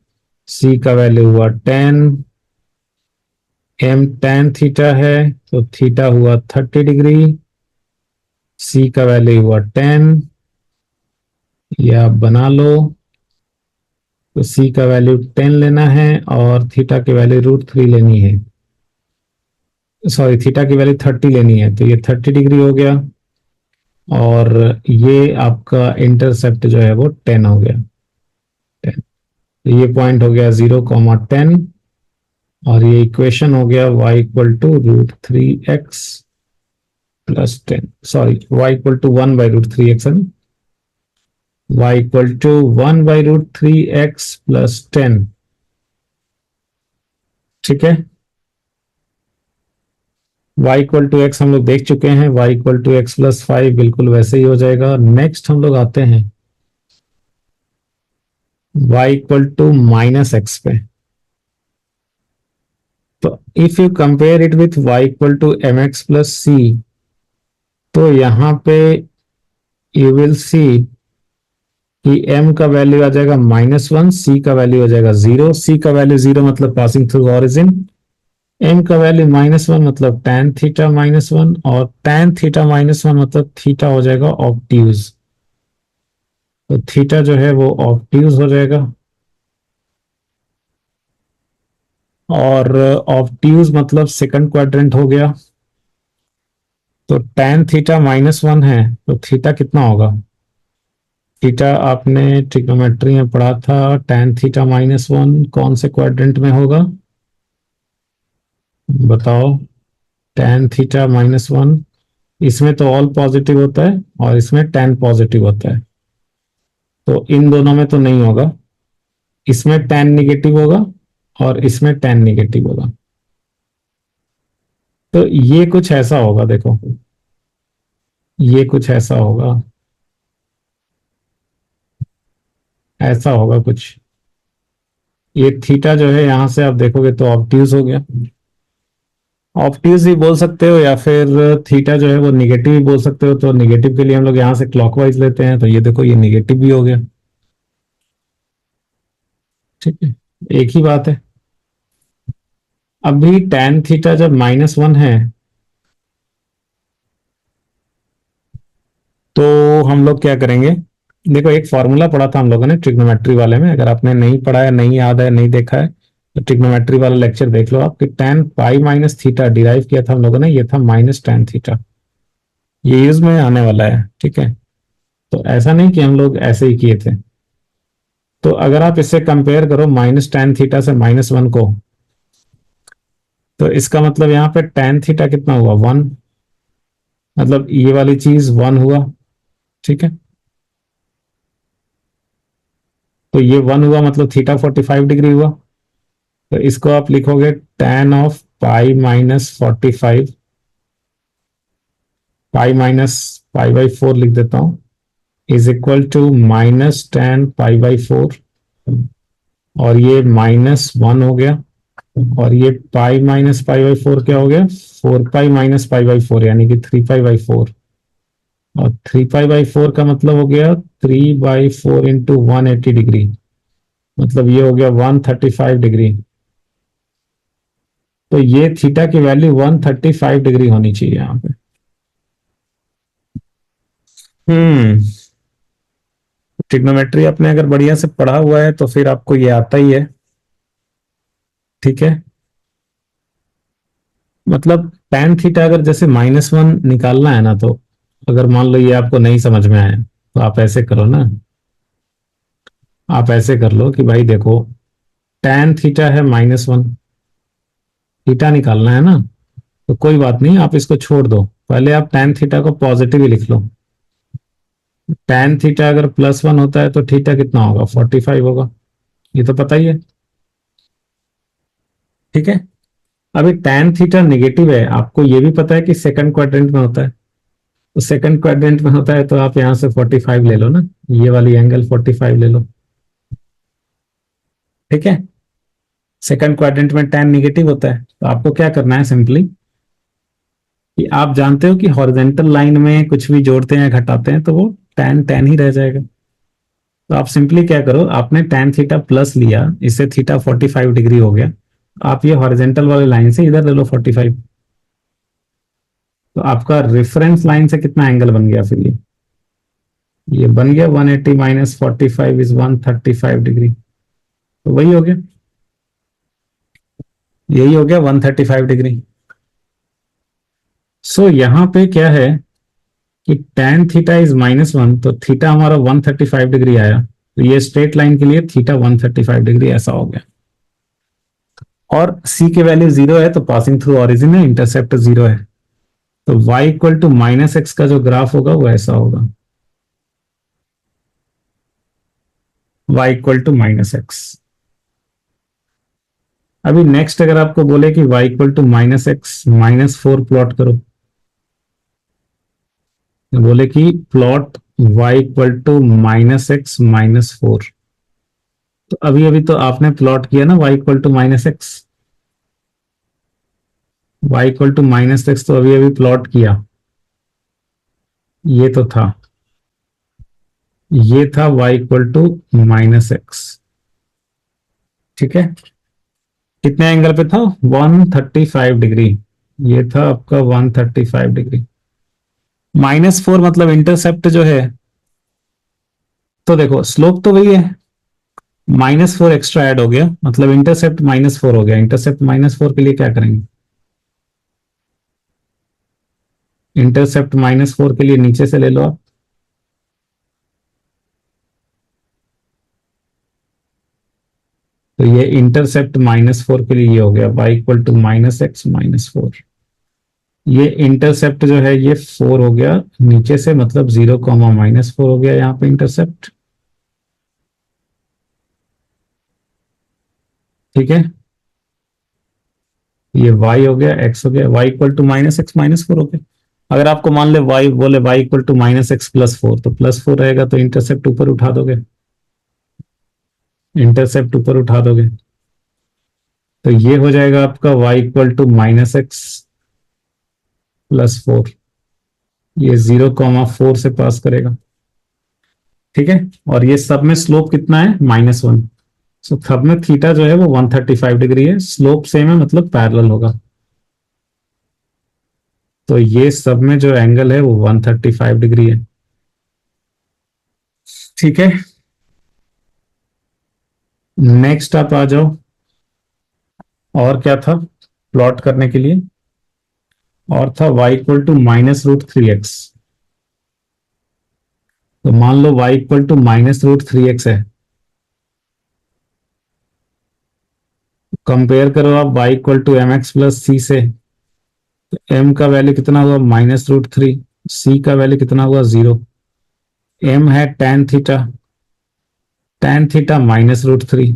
c का वैल्यू हुआ 10। m tan थीटा है तो थीटा हुआ 30 डिग्री, c का वैल्यू हुआ 10। ये आप बना लो। तो c का वैल्यू 10 लेना है और थीटा की वैल्यू √3 लेनी है, सॉरी थीटा की वैल्यू 30 लेनी है। तो ये 30 डिग्री हो गया और ये आपका इंटरसेप्ट जो है वो 10 हो गया, 10। तो ये पॉइंट हो गया 0, 10 और ये इक्वेशन हो गया y = √3x + 10, sorry y = 1/√3x है ना, y = 1/√3x + 10। ठीक है, y = x हम लोग देख चुके हैं, y = x + 5 बिल्कुल वैसे ही हो जाएगा। नेक्स्ट हम लोग आते हैं y = -x पे। तो if you compare it with y = mx + c, तो यहां पे यू विल सी कि m का वैल्यू आ जाएगा -1, c का वैल्यू हो जाएगा 0। c का वैल्यू 0 मतलब पासिंग थ्रू ऑरिजिन, m का वैल्यू -1 मतलब tan थीटा -1 और tan थीटा -1 मतलब थीटा हो जाएगा ऑब्ट्यूज। तो थीटा जो है वो ऑब्ट्यूज हो जाएगा, और ऑब्ट्यूज मतलब सेकंड क्वाड्रेंट हो गया। तो tan थीटा -1 है, तो थीटा कितना होगा? थीटा आपने ट्रिग्नोमेट्री में पढ़ा था, tan थीटा -1 कौन से क्वाड्रेंट में होगा बताओ? tan थीटा -1, इसमें तो ऑल पॉजिटिव होता है और इसमें tan पॉजिटिव होता है, तो इन दोनों में तो नहीं होगा। इसमें tan निगेटिव होगा और इसमें tan निगेटिव होगा। तो ये कुछ ऐसा होगा, देखो ये कुछ ऐसा होगा, ऐसा होगा कुछ। ये थीटा जो है यहां से आप देखोगे तो ऑब्ट्यूज हो गया। ऑब्ट्यूज भी बोल सकते हो या फिर थीटा जो है वो निगेटिव भी बोल सकते हो। तो निगेटिव के लिए हम लोग यहाँ से क्लॉकवाइज लेते हैं, तो ये देखो ये निगेटिव भी हो गया। ठीक है, एक ही बात है। अभी tan थीटा जब -1 है, तो हम लोग क्या करेंगे? देखो एक फॉर्मूला पढ़ा था हम लोगों ने ट्रिग्नोमेट्री वाले में, अगर आपने नहीं पढ़ा है, नहीं याद है, नहीं देखा है, तो ट्रिग्नोमेट्री वाला लेक्चर देख लो आप, कि tan pi minus theta derive किया था हम लोगों ने, ये था -tan थीटा। ये यूज में आने वाला है, ठीक है। तो ऐसा नहीं कि हम लोग ऐसे ही किए थे। तो अगर आप इससे कंपेयर करो -tan थीटा से -1 को, तो इसका मतलब यहाँ पे tan थीटा कितना हुआ? 1, मतलब ये वाली चीज 1 हुआ, ठीक है। तो ये 1 हुआ मतलब थीटा 45 डिग्री हुआ। तो इसको आप लिखोगे tan ऑफ पाई -45, पाई-पाई/4 लिख देता हूं, इज इक्वल टू -tan पाई/4, और ये -1 हो गया, और ये पाई-पाई/4 क्या हो गया? 4 पाई-पाई/4, यानी कि 3 पाई/4। और 3 पाई/4 का मतलब हो गया 3/4 इंटू 180 डिग्री, मतलब ये हो गया 135 डिग्री। तो ये थीटा की वैल्यू 135 डिग्री होनी चाहिए यहाँ पे। हम्म, ट्रिग्नोमेट्री आपने अगर बढ़िया से पढ़ा हुआ है तो फिर आपको ये आता ही है, ठीक है। मतलब tan थीटा अगर जैसे -1 निकालना है ना, तो अगर मान लो ये आपको नहीं समझ में आया, तो आप ऐसे करो ना, आप ऐसे कर लो कि भाई देखो, tan थीटा है -1, थीटा निकालना है ना, तो कोई बात नहीं, आप इसको छोड़ दो, पहले आप tan थीटा को पॉजिटिव ही लिख लो। tan थीटा अगर +1 होता है तो थीटा कितना होगा? 45 होगा, ये तो पता ही है, ठीक है। अभी tan थीटा नेगेटिव है, आपको ये भी पता है कि सेकंड क्वाड्रेंट में होता है, तो सेकंड क्वाड्रेंट में होता है तो आप यहां से 45 ले लो ना, ये वाली एंगल 45 ले लो, ठीक है। सेकंड क्वाड्रेंट में tan नेगेटिव होता है, तो आपको क्या करना है सिंपली, कि आप जानते हो कि हॉरिजेंटल लाइन में कुछ भी जोड़ते हैं घटाते हैं तो वो tan tan ही रह जाएगा। तो आप सिंपली क्या करो, आपने tan थीटा प्लस लिया, इससे थीटा 45 डिग्री हो गया, आप ये हॉरिजेंटल वाली लाइन से इधर ले लो 45, तो आपका रेफरेंस लाइन से कितना एंगल बन गया फिर? ये बन गया 180 - 45 इज 135 डिग्री, तो वही हो गया, यही हो गया 135 डिग्री। सो यहाँ पे क्या है कि tan थीटा इज -1, तो थीटा हमारा 135 डिग्री आया, तो ये स्ट्रेट लाइन के लिए थीटा 135 डिग्री ऐसा हो गया। और c के वैल्यू 0 है, तो पासिंग थ्रू ऑरिजिन है, इंटरसेप्ट 0 है, तो y इक्वल टू -x का जो ग्राफ होगा वो ऐसा होगा, y इक्वल टू -x। अभी नेक्स्ट अगर आपको बोले कि y equal to -x -4 plot करो, तो बोले कि plot y equal to -x -4, तो अभी अभी तो आपने प्लॉट किया ना y equal to -x, y equal to -x तो अभी अभी प्लॉट किया, ये तो था, ये था y इक्वल टू -x, ठीक है। कितने एंगल पे था? 135 डिग्री, ये था आपका 135 डिग्री। -4 मतलब इंटरसेप्ट जो है तो देखो स्लोप तो वही है, -4 एक्स्ट्रा ऐड हो गया, मतलब इंटरसेप्ट -4 हो गया। इंटरसेप्ट -4 के लिए क्या करेंगे? इंटरसेप्ट -4 के लिए नीचे से ले लो आप। तो ये इंटरसेप्ट -4 के लिए ये हो गया y = -x - 4। ये इंटरसेप्ट जो है ये 4 हो गया नीचे से, मतलब 0, -4 हो गया यहाँ पे इंटरसेप्ट। ठीक है, ये y हो गया, x हो गया, y = -x - 4 हो गया। अगर आपको मान ले y बोले y = -x + 4, तो +4 रहेगा, तो इंटरसेप्ट ऊपर उठा दोगे, इंटरसेप्ट ऊपर उठा दोगे। तो ये हो जाएगा आपका y = -x + 4। ये 0, 4 से पास करेगा। ठीक है, और ये सब में स्लोप कितना है? -1। सो सब में थीटा जो है वो 135 डिग्री है, स्लोप सेम है, मतलब पैरेलल होगा। तो ये सब में जो एंगल है वो 135 डिग्री है। ठीक है, नेक्स्ट आप आ जाओ। और क्या था प्लॉट करने के लिए? और था y = -√3x। तो मान लो y = -√3x है। कंपेयर करो आप y = mx + c से। तो m का वैल्यू कितना हुआ? -√3। c का वैल्यू कितना हुआ? 0। m है tan थीटा -√3।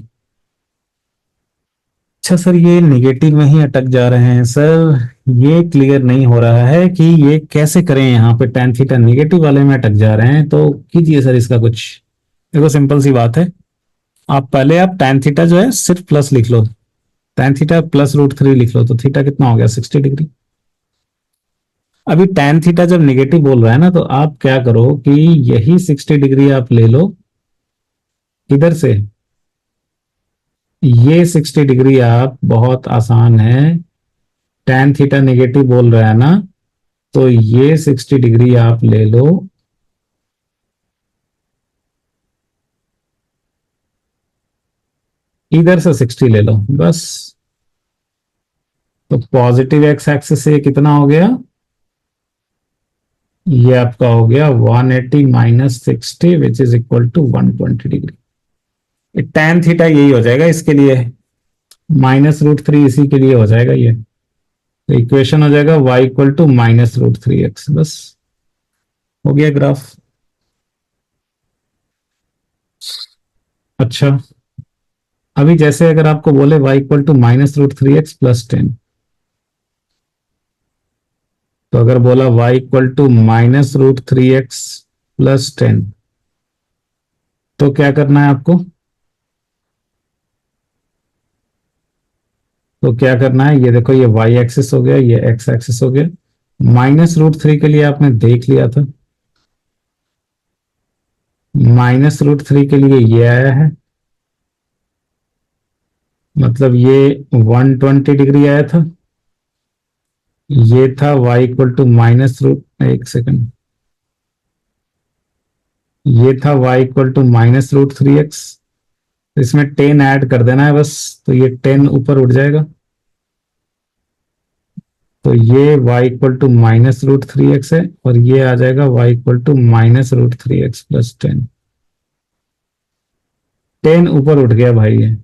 अच्छा सर, ये निगेटिव में ही अटक जा रहे हैं सर, ये क्लियर नहीं हो रहा है कि ये कैसे करें। यहाँ पे tan थीटा निगेटिव वाले में अटक जा रहे हैं, तो कीजिए सर इसका कुछ। देखो सिंपल सी बात है, आप tan थीटा जो है सिर्फ प्लस लिख लो, tan थीटा +√3 लिख लो, तो थीटा कितना हो गया? 60 डिग्री। अभी tan थीटा जब निगेटिव बोल रहा है ना, तो आप क्या करो कि यही 60 डिग्री आप ले लो इधर से। ये 60 डिग्री आप, बहुत आसान है, tan थीटा निगेटिव बोल रहा है ना, तो ये 60 डिग्री आप ले लो इधर से, 60 ले लो बस। तो पॉजिटिव एक्स एक्सिस से कितना हो गया? ये आपका हो गया 180 - 60 which is equal to 120 degree. tan theta यही हो जाएगा इसके लिए, -√3 इसी के लिए हो जाएगा ये। तो इक्वेशन हो जाएगा y = -√3x। बस हो गया ग्राफ। अच्छा, अभी जैसे अगर आपको बोले y = -√3x + 10, तो अगर बोला y = -√3x + 10, तो क्या करना है आपको? तो क्या करना है, ये देखो, ये y एक्सिस हो गया, ये x एक्सिस हो गया। -√3 के लिए आपने देख लिया था, -√3 के लिए ये आया है, मतलब ये 120 डिग्री आया था। ये था एक सेकंड, ये था y = -√3x। इसमें 10 ऐड कर देना है बस, तो ये 10 ऊपर उठ जाएगा। तो ये y = -√3x है, और ये आ जाएगा y = -√3x + 10। 10 ऊपर उठ गया भाई, ये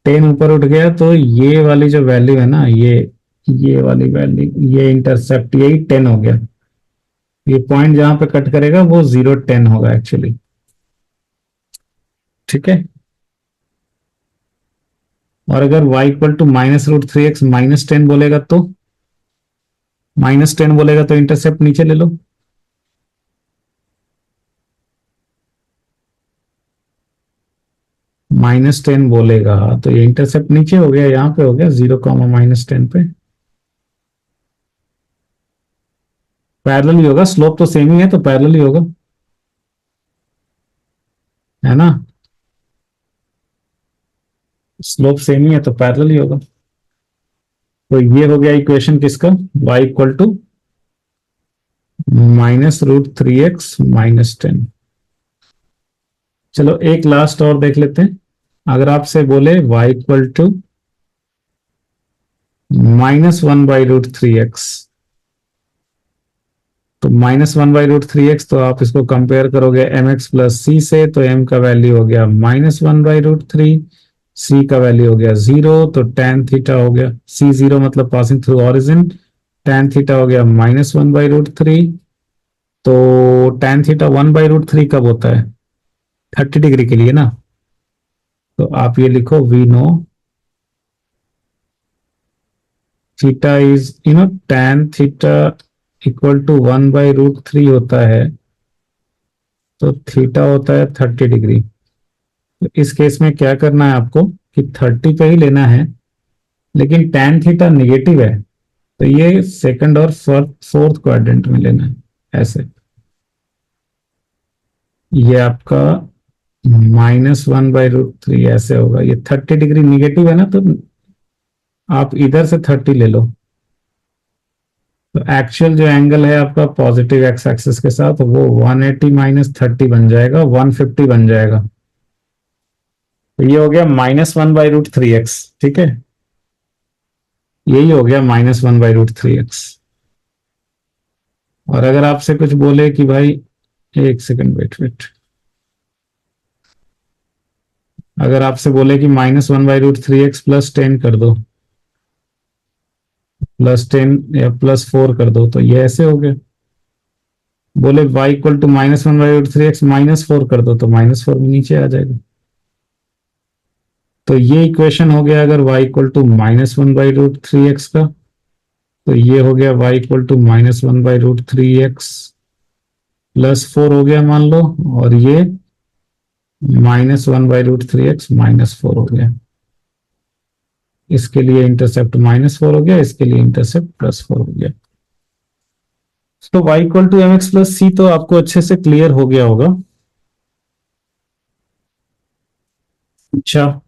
10 ऊपर उठ गया, तो ये वाली जो वैल्यू है ना, ये वाली वैल्यू, ये इंटरसेप्ट यही 10 हो गया। ये पॉइंट जहां पे कट करेगा वो 0, 10 होगा एक्चुअली। ठीक है, और अगर y = -√3x - 10 बोलेगा तो, -10 बोलेगा तो इंटरसेप्ट नीचे ले लो। -10 बोलेगा तो ये इंटरसेप्ट नीचे हो गया, यहाँ पे हो गया 0, -10 पे। पैरेलल ही होगा, स्लोप तो सेम ही है, तो पैरेलल ही होगा, है ना? स्लोप सेम ही है तो पैरेलल ही होगा। तो ये हो गया इक्वेशन किसका? y = -√3x - 10। चलो एक लास्ट और देख लेते हैं। अगर आपसे बोले y इक्वल टू -1/√3x, तो -1/√3x, तो आप इसको कंपेयर करोगे mx प्लस c से, तो m का वैल्यू हो गया -1/√3, c का वैल्यू हो गया 0, तो tan थीटा हो गया c0 मतलब passing through origin, tan theta हो गया -1/√3। तो tan थीटा 1/√3 कब होता है? 30 डिग्री के लिए ना। तो आप ये लिखो, we know theta is tan theta equal to 1/√3 होता है, तो थीटा होता है 30 डिग्री। तो इस केस में क्या करना है आपको कि 30 पे ही लेना है, लेकिन tan थीटा निगेटिव है, तो ये सेकंड और फोर्थ क्वाड्रेंट में लेना है ऐसे। ये आपका -1/√3 ऐसे होगा। ये 30 डिग्री निगेटिव है ना, तो आप इधर से 30 ले लो। तो एक्चुअल जो एंगल है आपका पॉजिटिव एक्स एक्सिस के साथ, वो 180 माइनस 30 बन जाएगा, 150 बन जाएगा। तो ये हो गया -1/√3x। ठीक है, यही हो गया -1/√3x। और अगर आपसे कुछ बोले कि भाई, एक सेकंड, वेट वेट, अगर आपसे बोले कि -1/√3x +10 कर दो, +10 या +4 कर दो, तो ये ऐसे हो गया। बोले y इक्वल टू -1/√3x -4 कर दो, तो -4 में नीचे आ जाएगा। तो ये इक्वेशन हो गया अगर y इक्वल टू -1/√3x का, तो ये हो गया y इक्वल टू -1/√3x +4 हो गया मान लो, और ये -1/√3x -4 हो गया। इसके लिए इंटरसेप्ट -4 हो गया, इसके लिए इंटरसेप्ट +4 हो गया। तो y equal to mx plus C तो आपको अच्छे से क्लियर हो गया होगा। अच्छा,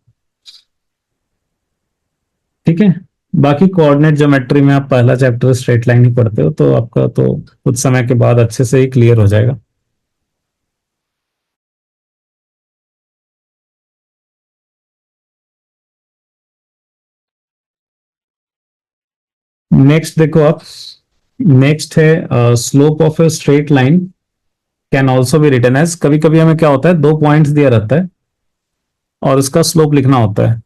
ठीक है। बाकी कोऑर्डिनेट ज्योमेट्री में आप पहला चैप्टर स्ट्रेट लाइन ही पढ़ते हो, तो आपका तो कुछ समय के बाद अच्छे से ही क्लियर हो जाएगा। नेक्स्ट देखो आप, नेक्स्ट है slope of a straight line can also be written as. कभी कभी हमें क्या होता है, दो पॉइंट्स दिया रहता है और उसका स्लोप लिखना होता है।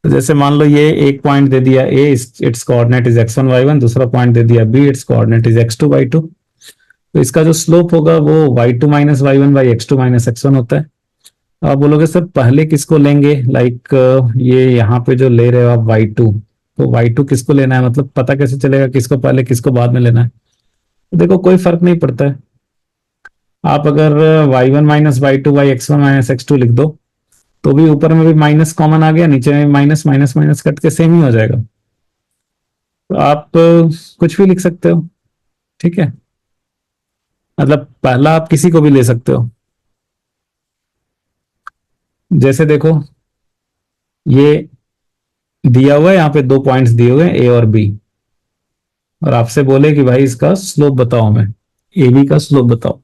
तो जैसे मान लो ये एक पॉइंट दे दिया ए, it's coordinate is x1 y1, दूसरा पॉइंट दे दिया B, it's coordinate is x2 y2। तो इसका जो स्लोप होगा वो y2 minus y1 by x2 minus x1 होता है। आप बोलोगे सर पहले किसको लेंगे, लाइक ये यहाँ पे जो ले रहे हो आप y2, तो y2 किसको लेना है, मतलब पता कैसे चलेगा किसको पहले किसको बाद में लेना है? तो देखो कोई फर्क नहीं पड़ता है। आप अगर y1 minus y2 by x1 minus x2 लिख दो, तो भी ऊपर में भी माइनस कॉमन आ गया, नीचे में माइनस माइनस माइनस कट के सेम ही हो जाएगा। तो आप कुछ भी लिख सकते हो। ठीक है, मतलब पहला आप किसी को भी ले सकते हो। जैसे देखो, ये दिया हुआ है, यहाँ पे दो पॉइंट्स दिए हुए हैं ए और बी, और आपसे बोले कि भाई इसका स्लोप बताओ, हमें ए बी का स्लोप बताओ।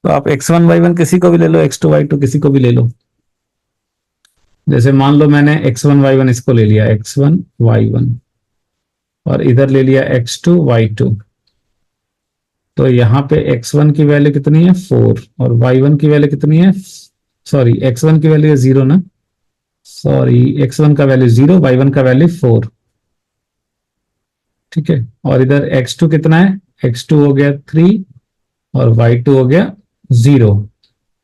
तो आप x1 y1 किसी को भी ले लो, x2 y2 किसी को भी ले लो। जैसे मान लो मैंने x1 y1 इसको ले लिया, x1 y1, और इधर ले लिया x2 y2। तो यहाँ पे x1 की वैल्यू कितनी है 4, और y1 की वैल्यू कितनी है, सॉरी x1 की वैल्यू है 0 ना, सॉरी x1 का वैल्यू 0, y1 का वैल्यू 4। ठीक है, और इधर x2 कितना है, x2 हो गया 3 और y2 हो गया 0।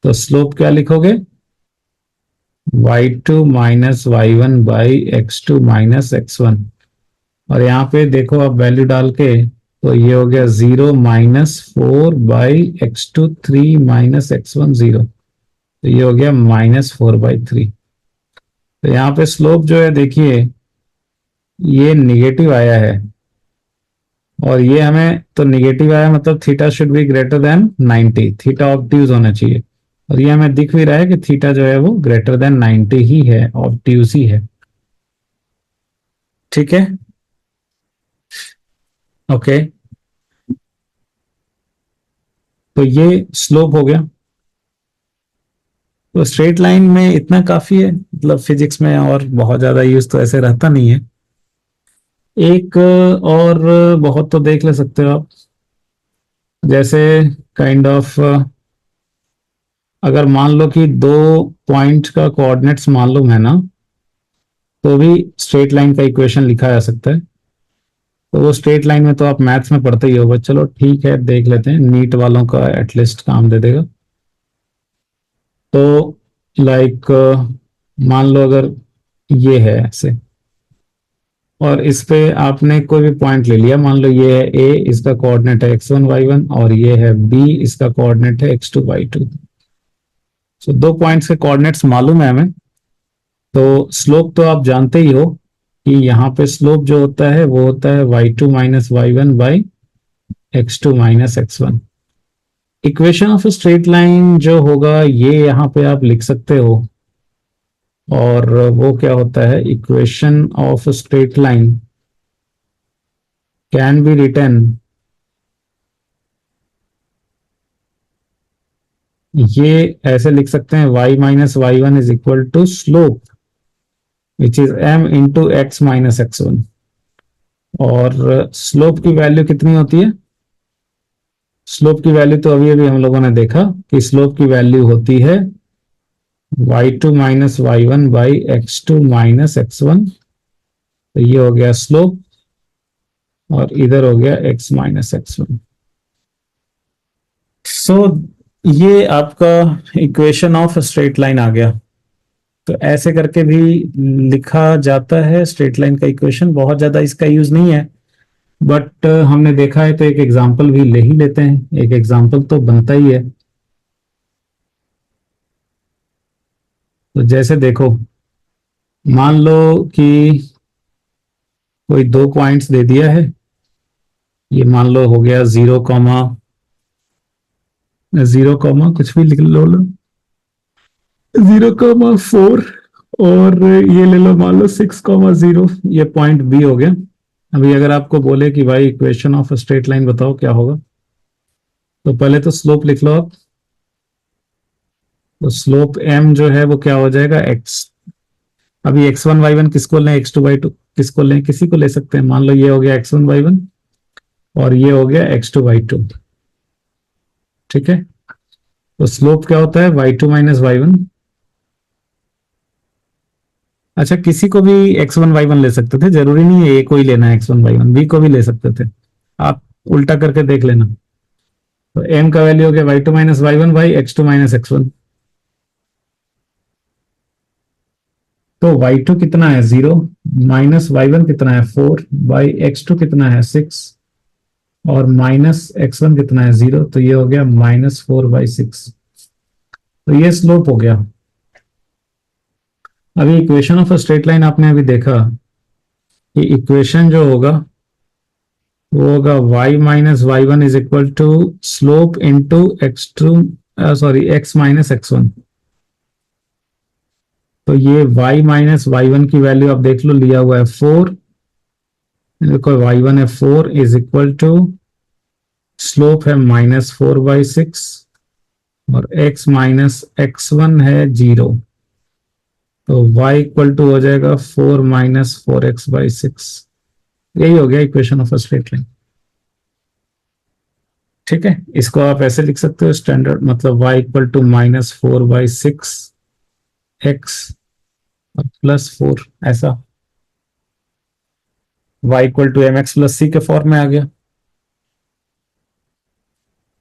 तो स्लोप क्या लिखोगे, y2 minus y1 by x2 minus x1। और यहाँ पे देखो आप वैल्यू डाल के, तो ये हो गया 0 माइनस 4/x2 3 माइनस x1 0। तो ये हो गया -4/3। तो यहाँ पे स्लोप जो है देखिए, ये निगेटिव आया है, और ये हमें तो निगेटिव आया, मतलब theta should be greater than 90, theta obtuse होना चाहिए। और ये हमें दिख भी रहा है कि थीटा जो है वो ग्रेटर देन 90 ही है, ऑब्ट्यूज ही है। ठीक है, ओके। तो ये स्लोप हो गया। तो स्ट्रेट लाइन में इतना काफी है, मतलब फिजिक्स में और बहुत ज्यादा यूज तो ऐसे रहता नहीं है। एक और बहुत तो देख ले सकते हो आप, जैसे काइंड ऑफ अगर मान लो कि दो पॉइंट का कोऑर्डिनेट्स मालूम है ना, तो भी स्ट्रेट लाइन का इक्वेशन लिखा जा सकता है। तो वो स्ट्रेट लाइन में तो आप मैथ्स में पढ़ते ही होगा, चलो ठीक है देख लेते हैं, नीट वालों का एटलीस्ट काम दे देगा। तो लाइक मान लो अगर ये है ऐसे, और इस पे आपने कोई भी पॉइंट ले लिया, मान लो ये है ए, इसका कोऑर्डिनेट है x1 y1, और ये है बी, इसका कोऑर्डिनेट है x2 y2। तो दो पॉइंट्स के कोऑर्डिनेट्स मालूम है हमें, तो स्लोप तो आप जानते ही हो कि यहाँ पे स्लोप जो होता है वो होता है y2 - y1/x2 - x1। Equation of straight line जो होगा ये यहाँ पे आप लिख सकते हो, और वो क्या होता है, equation of straight line can be written, ये ऐसे लिख सकते हैं y - y1 = slope which is m into x - x1। और स्लोप की वैल्यू कितनी होती है, स्लोप की वैल्यू तो अभी अभी हम लोगों ने देखा कि स्लोप की वैल्यू होती है y2 - y1/x2 - x1। तो ये हो गया स्लोप, और इधर हो गया x - x1। सो ये आपका इक्वेशन ऑफ स्ट्रेट लाइन आ गया। तो ऐसे करके भी लिखा जाता है स्ट्रेट लाइन का इक्वेशन, बहुत ज्यादा इसका यूज नहीं है, बट हमने देखा है तो एक एग्जांपल भी ले ही लेते हैं, एक एग्जांपल तो बनता ही है। तो जैसे देखो, मान लो कि कोई दो पॉइंट्स दे दिया है, ये मान लो हो गया 0, कुछ भी लिख लो, 0,4, और ये ले लो मान लो 6,0, ये पॉइंट बी हो गया। अभी अगर आपको बोले कि भाई इक्वेशन ऑफ स्ट्रेट लाइन बताओ क्या होगा, तो पहले तो स्लोप लिख लो आप। तो स्लोप m जो है वो क्या हो जाएगा x। अभी x1 y1 किसको लें, x2 y2 किसको लें, किसी को ले सकते हैं। मान लो ये हो गया x1 y1, और ये हो गया x2 y2। ठीक है, तो स्लोप क्या होता है y2 - y1। अच्छा, किसी को भी x1 y1 ले सकते थे, जरूरी नहीं है ए को ही लेना है x1 y1, बी को भी ले सकते थे। आप उल्टा करके देख लेना। तो m का वैल्यू हो गया y2 - y1/x2 - x1। तो y2 कितना है 0, -y1 कितना है 4/x2 कितना है 6, और -x1 कितना है 0, तो ये हो गया -4/6। तो ये स्लोप हो गया। अभी इक्वेशन ऑफ स्ट्रेट लाइन आपने अभी देखा कि इक्वेशन जो होगा वो होगा y - y1 = slope into x2, sorry x - x1। तो ये y - y1 की वैल्यू आप देख लो, लिया हुआ है 4, देखो y1 है 4 = स्लोप है -4/6, और x - x1 है 0। तो y हो जाएगा 4 - 4x/6। यही हो गया equation of a straight line. ठीक है, इसको आप ऐसे लिख सकते हो स्टैंडर्ड, मतलब y =4/6x +4, ऐसा y =mx + c के फॉर्म में आ गया।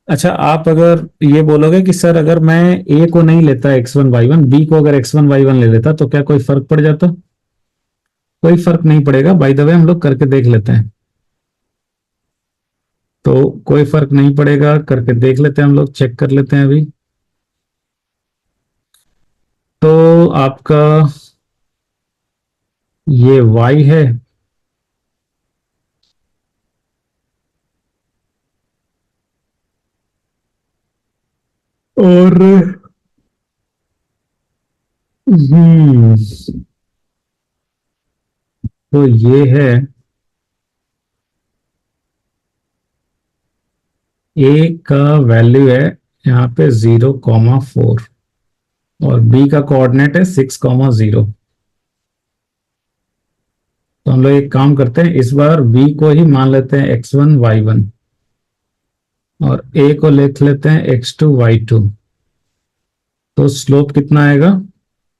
अच्छा, आप अगर ये बोलोगे कि सर अगर मैं ए को नहीं लेता x1 y1, बी को अगर x1 y1 ले लेता, तो क्या कोई फर्क पड़ जाता? कोई फर्क नहीं पड़ेगा। बाय द वे हम लोग करके देख लेते हैं। तो कोई फर्क नहीं पड़ेगा, करके देख लेते हैं, हम लोग चेक कर लेते हैं अभी। तो आपका ये y है, और हम्म तो ये है, a का वैल्यू है यहाँ पे 0,4, और बी का कोऑर्डिनेट है 6,0। तो हम लोग एक काम करते हैं, इस बार v को ही मान लेते हैं x1 y1 और a को लिख लेते हैं x2 y2। तो स्लोप कितना आएगा?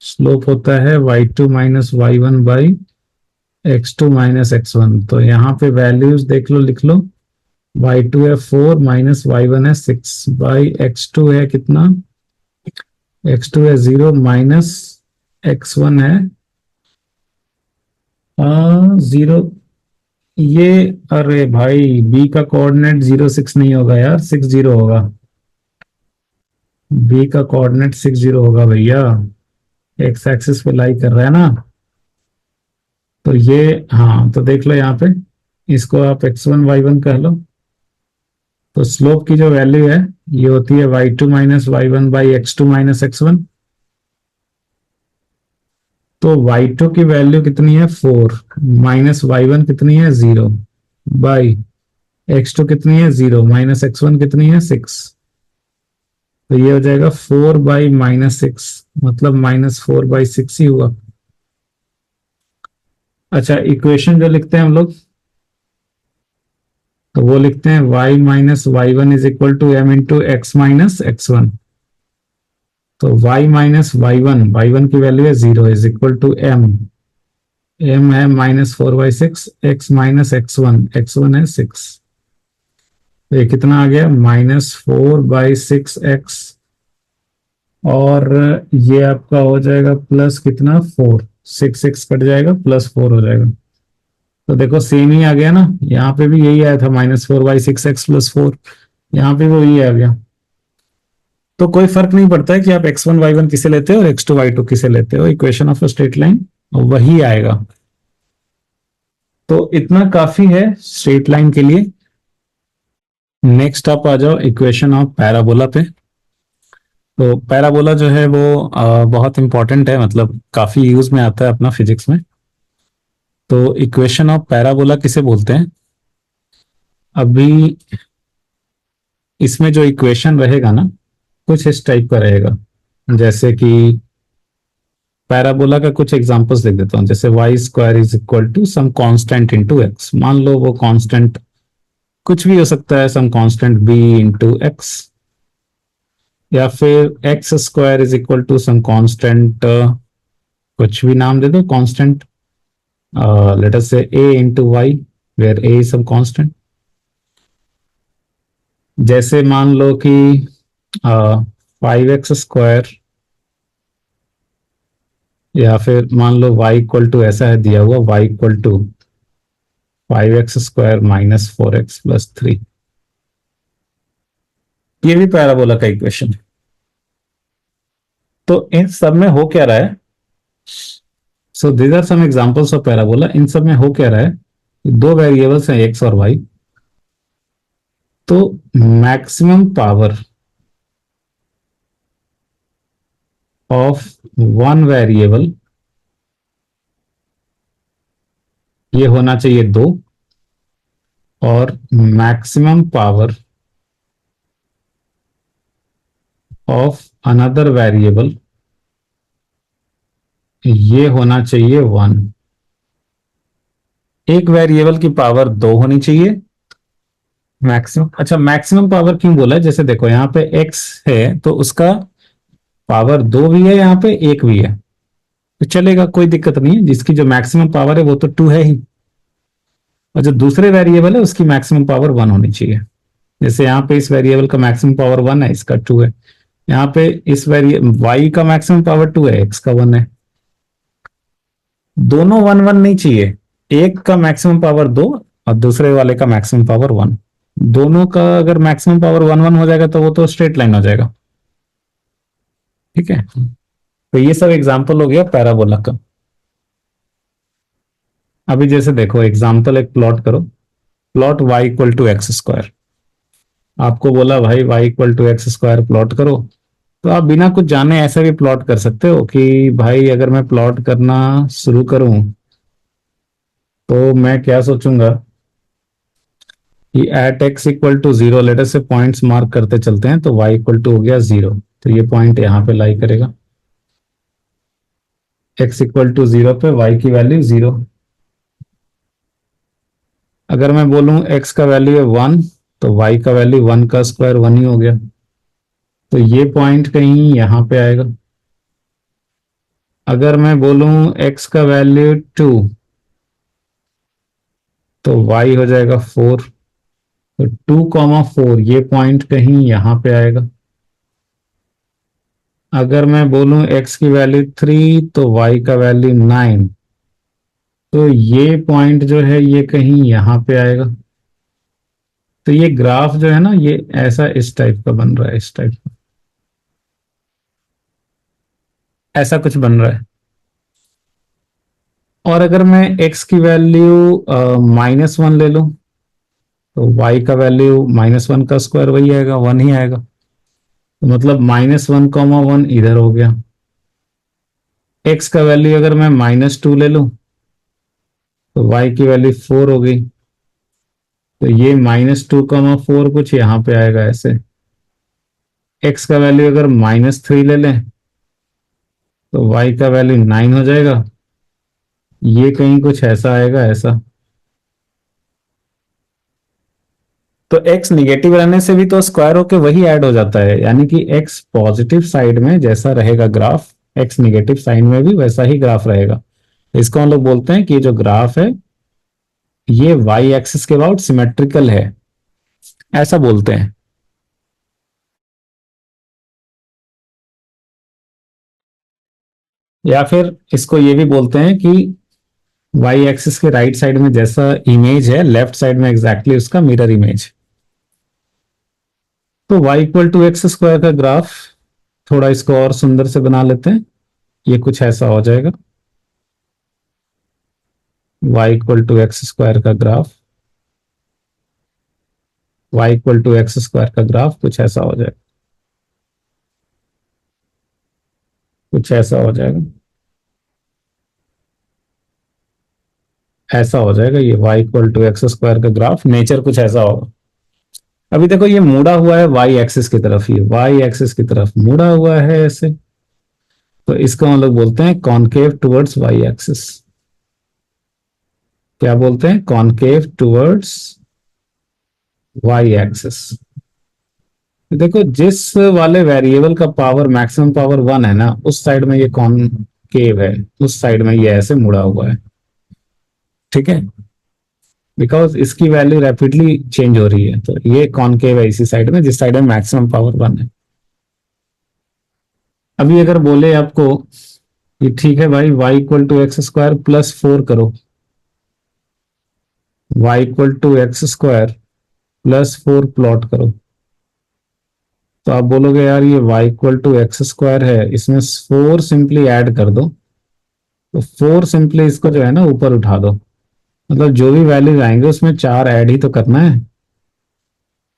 स्लोप होता है y2 minus Y one by x2 minus x1। तो यहाँ पे वैल्यूज देख लो, लिख लो। y2 है 4 माइनस y1 है 6 बाई x2 है कितना? x2 है 0 माइनस x1 है 0। ये अरे भाई b का कोऑर्डिनेट 0 6 नहीं होगा यार, 6 0 होगा। b का कोऑर्डिनेट 6 0 होगा भैया, एक्स एक्सिस पे लाई कर रहा है ना। तो ये, हाँ तो देख लो यहाँ पे, इसको आप x1 y1 कह लो। तो स्लोप की जो वैल्यू है ये होती है y2 minus Y one by x2 minus x1। तो y2 की वैल्यू कितनी है 4 माइनस y1 कितनी है 0 बाई x2 कितनी है 0 माइनस x1 कितनी है 6। तो ये हो जाएगा 4/-6, मतलब -4/6 ही हुआ। अच्छा, इक्वेशन जो लिखते हैं हम लोग, तो वो लिखते हैं y minus Y one is equal to M into X minus x1। तो y माइनस वाई वन की वैल्यू है 0 इज इक्वल टू एम है -4/6, x माइनस x1 है 6। तो ये कितना आ गया? -4/6x। और ये आपका हो जाएगा प्लस कितना 4, 6 कट जाएगा, +4 हो जाएगा। तो देखो सेम ही आ गया ना, यहाँ पे भी यही आया था -4/6x +4, यहाँ पे भी वही आ गया। तो कोई फर्क नहीं पड़ता है कि आप x1 y1 किसे लेते हो और x2 y2 किसे लेते हो, equation of a straight line वही आएगा। तो इतना काफी है स्ट्रेट लाइन के लिए। नेक्स्ट आप आ जाओ इक्वेशन ऑफ पैराबोला पे। तो पैराबोला जो है वो बहुत इंपॉर्टेंट है, मतलब काफी यूज में आता है अपना फिजिक्स में। तो इक्वेशन ऑफ पैराबोला किसे बोलते हैं? अभी इसमें जो इक्वेशन रहेगा ना, कुछ इस टाइप का रहेगा। जैसे कि पैराबोला का कुछ एग्जांपल्स लिख देता हूँ। जैसे Y square is equal to some constant into X. मान लो वो कांस्टेंट कुछ भी हो सकता है, some constant B into X. या फिर X square is equal to some constant, कुछ भी नाम दे दो constant, late us say a into Y, where a is some constant. जैसे मान लो कि 5x स्क्वायर, या फिर मान लो y इक्वल टू ऐसा है दिया हुआ, y equal to 5x square minus 4x plus 3। ये भी पैराबोला का इक्वेशन है। तो इन सब में हो क्या रहा है? So these are some examples of parabola. इन सब में हो क्या रहा है? दो वेरिएबल्स हैं x और y। तो maximum power of one variable ये होना चाहिए 2, और maximum power of another variable ये होना चाहिए 1। एक वेरिएबल की पावर 2 होनी चाहिए मैक्सिमम। अच्छा, मैक्सिमम पावर क्यों बोला है? जैसे देखो यहाँ पे x है तो उसका पावर 2 भी है, यहाँ पे 1 भी है, तो चलेगा, कोई दिक्कत नहीं है। जिसकी जो मैक्सिमम पावर है वो तो 2 है ही, और जो दूसरे वेरिएबल है उसकी मैक्सिमम पावर 1 होनी चाहिए। जैसे यहाँ पे इस वेरिएबल का मैक्सिमम पावर 1 है, इसका 2 है। यहाँ पे इस वेरिएबल y का मैक्सिमम पावर 2 है, x का 1 है। दोनों 1 1 नहीं चाहिए, एक का मैक्सिमम पावर 2 और दूसरे वाले का मैक्सिमम पावर 1। दोनों का अगर मैक्सिमम पावर 1 1 हो जाएगा तो वो तो स्ट्रेट लाइन हो जाएगा। ठीक है, तो ये सब एग्जाम्पल हो गया पैराबोला का। अभी जैसे देखो एग्जाम्पल एक प्लॉट करो, plot y equal to X square. आपको बोला भाई y equal to X square plot करो, तो आप बिना कुछ जाने ऐसे भी प्लॉट कर सकते हो कि भाई अगर मैं प्लॉट करना शुरू करूं तो मैं क्या सोचूंगा कि at x equal to 0, later से पॉइंट्स मार्क करते चलते हैं, तो y इक्वल टू हो गया 0, तो ये पॉइंट यहाँ पे लाई करेगा। x इक्वल टू 0 पे y की वैल्यू 0। अगर मैं बोलूं x का वैल्यू है 1, तो y का वैल्यू 1 का स्क्वायर 1 ही हो गया। तो ये पॉइंट कहीं यहां पे आएगा। अगर मैं बोलूं x का वैल्यू 2, तो y हो जाएगा 4। तो 2,4 ये पॉइंट कहीं यहां पे आएगा। अगर मैं बोलूं x की वैल्यू 3, तो y का वैल्यू 9। तो ये पॉइंट जो है ये कहीं यहां पे आएगा। तो ये ग्राफ जो है ना, ये ऐसा इस टाइप का बन रहा है, इस टाइप का ऐसा कुछ बन रहा है। और अगर मैं x की वैल्यू -1 ले लूं, तो y का वैल्यू -1 का स्क्वायर वही आएगा, 1 ही आएगा। तो मतलब -1,1 इधर हो गया। x का वैल्यू अगर मैं -2 ले लूं, तो y की वैल्यू 4 हो गई। तो ये -2,4 कुछ यहाँ पे आएगा ऐसे। x का वैल्यू अगर -3 ले लें, तो y का वैल्यू 9 हो जाएगा। ये कहीं कुछ ऐसा आएगा, ऐसा। तो x निगेटिव रहने से भी तो स्क्वायर होके वही ऐड हो जाता है, यानी कि x पॉजिटिव साइड में जैसा रहेगा ग्राफ, x निगेटिव साइड में भी वैसा ही ग्राफ रहेगा। इसको हम लोग बोलते हैं कि ये जो ग्राफ है ये y एक्सिस के अबाउट सिमेट्रिकल है, ऐसा बोलते हैं। या फिर इसको ये भी बोलते हैं कि y एक्सिस के राइट साइड में जैसा इमेज है, लेफ्ट साइड में एग्जैक्टली उसका मिरर इमेज। तो y equal to X square का ग्राफ, थोड़ा इसको और सुंदर से बना लेते हैं। ये कुछ ऐसा हो जाएगा, y equal to X square का graph, y equal to X square का ग्राफ कुछ ऐसा हो जाएगा, कुछ ऐसा हो जाएगा, ऐसा हो जाएगा। ये y equal to X square का ग्राफ नेचर कुछ ऐसा होगा। अभी देखो ये मुड़ा हुआ है y एक्सिस की तरफ, ये y एक्सिस की तरफ मुड़ा हुआ है ऐसे। तो इसको हम लोग बोलते हैं कॉनकेव टुवर्ड्स y एक्सिस। क्या बोलते हैं? Concave towards y axis. देखो जिस वाले वेरिएबल का पावर मैक्सिमम पावर 1 है ना, उस साइड में ये कॉनकेव है, उस साइड में ये ऐसे मुड़ा हुआ है। ठीक है, बिकॉज इसकी वैल्यू रैपिडली चेंज हो रही है, तो ये कॉनकेव है इसी साइड में, जिस साइड में मैक्सिमम पावर 1 है। अभी अगर बोले आपको कि ठीक है भाई, y equal to X square plus 4 करो, y equal to X square plus 4 plot करो, तो आप बोलोगे यार ये y equal to X square है, इसमें 4 सिंपली ऐड कर दो। तो 4 सिंपली इसको जो है ना ऊपर उठा दो, मतलब जो भी वैल्यूज आएंगे उसमें 4 ऐड ही तो करना है।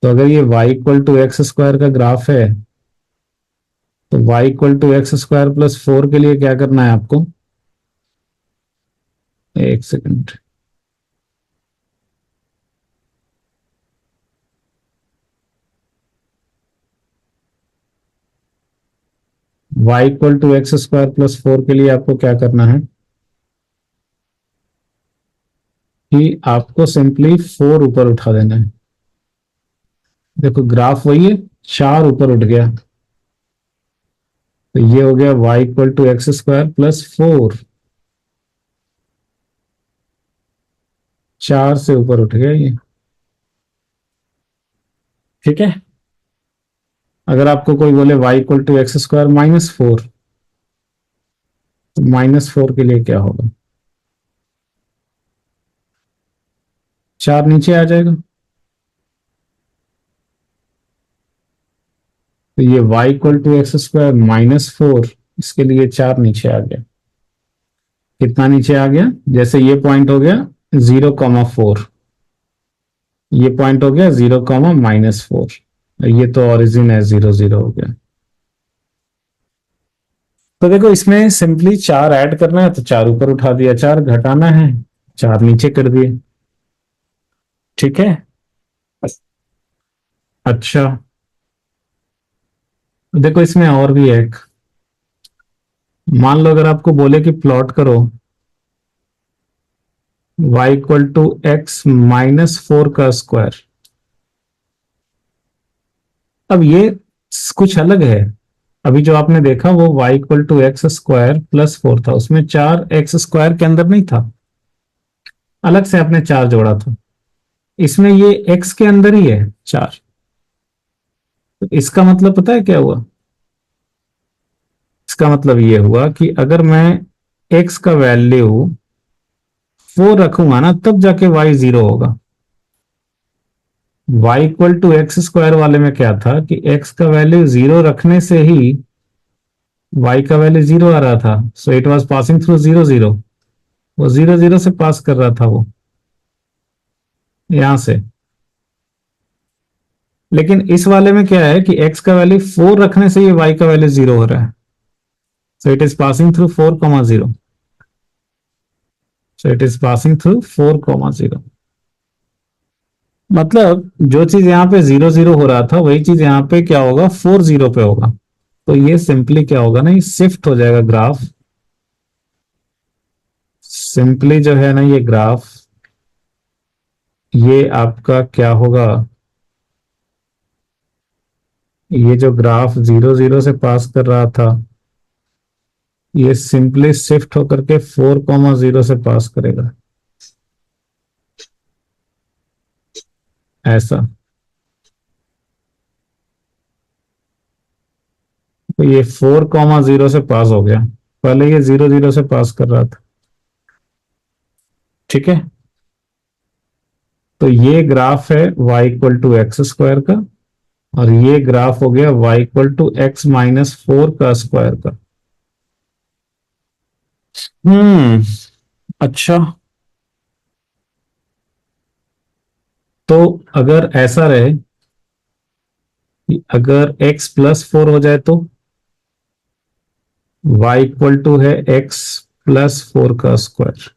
तो अगर ये y equal to X square का ग्राफ है, तो y equal to X square plus 4 के लिए क्या करना है आपको? एक second. y equal to X square plus 4 के लिए आपको क्या करना है कि आपको सिंपली 4 ऊपर उठा देना है। देखो ग्राफ वही है, 4 ऊपर उठ गया, तो ये हो गया y equal to X square plus 4। 4 से ऊपर उठ गया ये। ठीक है, अगर आपको कोई बोले y equal to X square -4, तो -4 के लिए क्या होगा? 4 नीचे आ जाएगा। तो ये y equal to X square -4, इसके लिए 4 नीचे आ गया। कितना नीचे आ गया? जैसे ये पॉइंट हो गया 0,4, ये पॉइंट हो गया 0,-4, ये तो ओरिजिन है, 0,0 हो गया। तो देखो इसमें सिंपली 4 ऐड करना है, तो 4 ऊपर उठा दिया, 4 घटाना है, 4 नीचे कर दिए। ठीक है। अच्छा, देखो इसमें और भी है एक। मान लो अगर आपको बोले कि प्लॉट करो y equal to X minus 4 का स्क्वायर। अब ये कुछ अलग है। अभी जो आपने देखा वो y equal to X square plus 4 था, उसमें 4 एक्स स्क्वायर के अंदर नहीं था, अलग से आपने 4 जोड़ा था। इसमें ये x के अंदर ही है 4। तो इसका मतलब पता है क्या हुआ? इसका मतलब ये हुआ कि अगर मैं x का वैल्यू 4 रखूंगा ना, तब जाके y 0 होगा। y equal to X square वाले में क्या था कि x का वैल्यू 0 रखने से ही y का वैल्यू 0 आ रहा था, so it was passing through 0 0। वो 0 0 से पास कर रहा था वो, यहां से। लेकिन इस वाले में क्या है कि x का वैल्यू 4 रखने से ही y का वैल्यू 0 हो रहा है, so it is passing through 4,0। So it is passing through 4,0। मतलब जो चीज यहाँ पे 0 0 हो रहा था वही चीज यहाँ पे क्या होगा, 4 0 पे होगा। तो ये सिंपली क्या होगा ना, ये शिफ्ट हो जाएगा ग्राफ। सिंपली जो है ना ये ग्राफ, ये आपका क्या होगा, ये जो ग्राफ 0 0 से पास कर रहा था, ये सिंपली शिफ्ट होकर के 4,0 से पास करेगा, ऐसा। तो ये 4,0 से पास हो गया, पहले ये 0 0 से पास कर रहा था, ठीक है। तो ये ग्राफ है y equal to X square का, और ये ग्राफ हो गया y equal to X minus 4 का स्क्वायर का। हम्म। अच्छा, तो अगर ऐसा रहे कि अगर x प्लस 4 हो जाए तो y इक्वल टू है x प्लस 4 का स्क्वायर।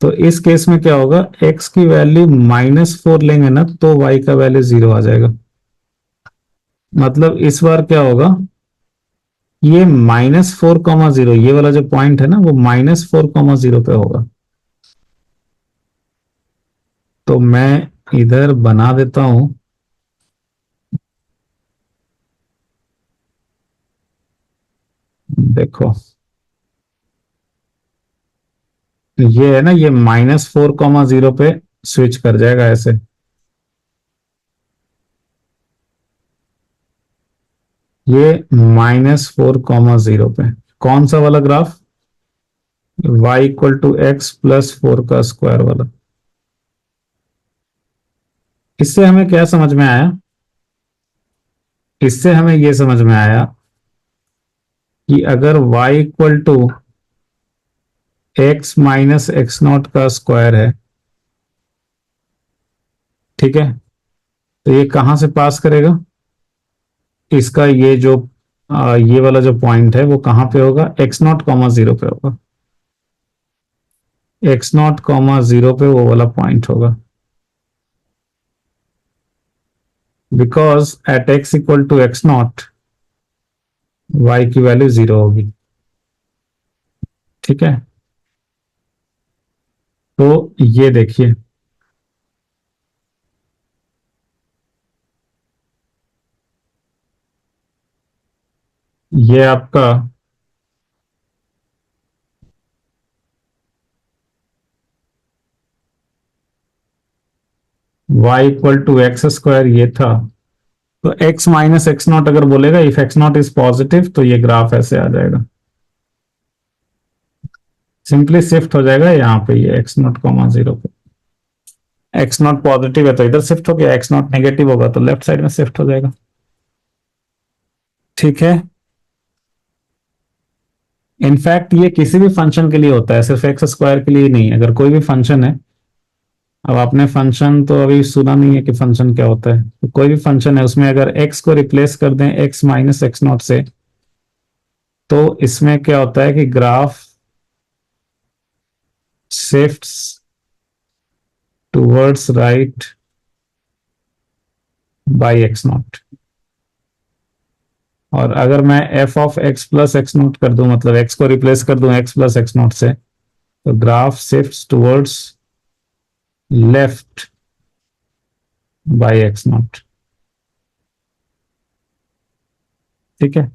तो इस केस में क्या होगा, x की वैल्यू -4 लेंगे ना तो y का वैल्यू 0 आ जाएगा। मतलब इस बार क्या होगा, ये -4,0, ये वाला जो पॉइंट है ना वो -4,0 पे होगा। तो मैं इधर बना देता हूं, देखो ये है ना, ये -4,0 पे स्विच कर जाएगा ऐसे। ये -4,0 पे कौन सा वाला graph, y equal to X plus 4 का स्क्वायर वाला। इससे हमें क्या समझ में आया, इससे हमें यह समझ में आया कि अगर y equal to X minus X naught का स्क्वायर है, ठीक है, तो ये कहां से पास करेगा, इसका ये जो ये वाला जो पॉइंट है वो कहां पे होगा, x0,0 पे होगा। x0,0 पे वो वाला पॉइंट होगा, because at x equal to x0 y की वैल्यू 0 होगी, ठीक है। तो ये देखिए, ये आपका y equal to X square ये था। तो x माइनस एक्स नॉट अगर बोलेगा, if X naught is positive, तो ये ग्राफ ऐसे आ जाएगा, सिंपली शिफ्ट हो जाएगा यहाँ पे, ये x0,0 पे। एक्स नॉट पॉजिटिव है तो इधर शिफ्ट हो गया, एक्स नॉट नेगेटिव होगा तो लेफ्ट साइड में शिफ्ट हो जाएगा, ठीक है। इनफैक्ट ये किसी भी फंक्शन के लिए होता है, सिर्फ एक्स स्क्वायर के लिए नहीं। अगर कोई भी फंक्शन है, अब आपने फंक्शन तो अभी सुना नहीं है कि फंक्शन क्या होता है, तो कोई भी फंक्शन है उसमें अगर x को रिप्लेस कर दें x माइनस एक्स नॉट से, तो इसमें क्या होता है कि graph shifts towards right by X naught. और अगर मैं F of X plus X naught कर दूं, मतलब एक्स को रिप्लेस कर दूं एक्स प्लस एक्स नोट से, तो graph shifts towards left by x note. ठीक है,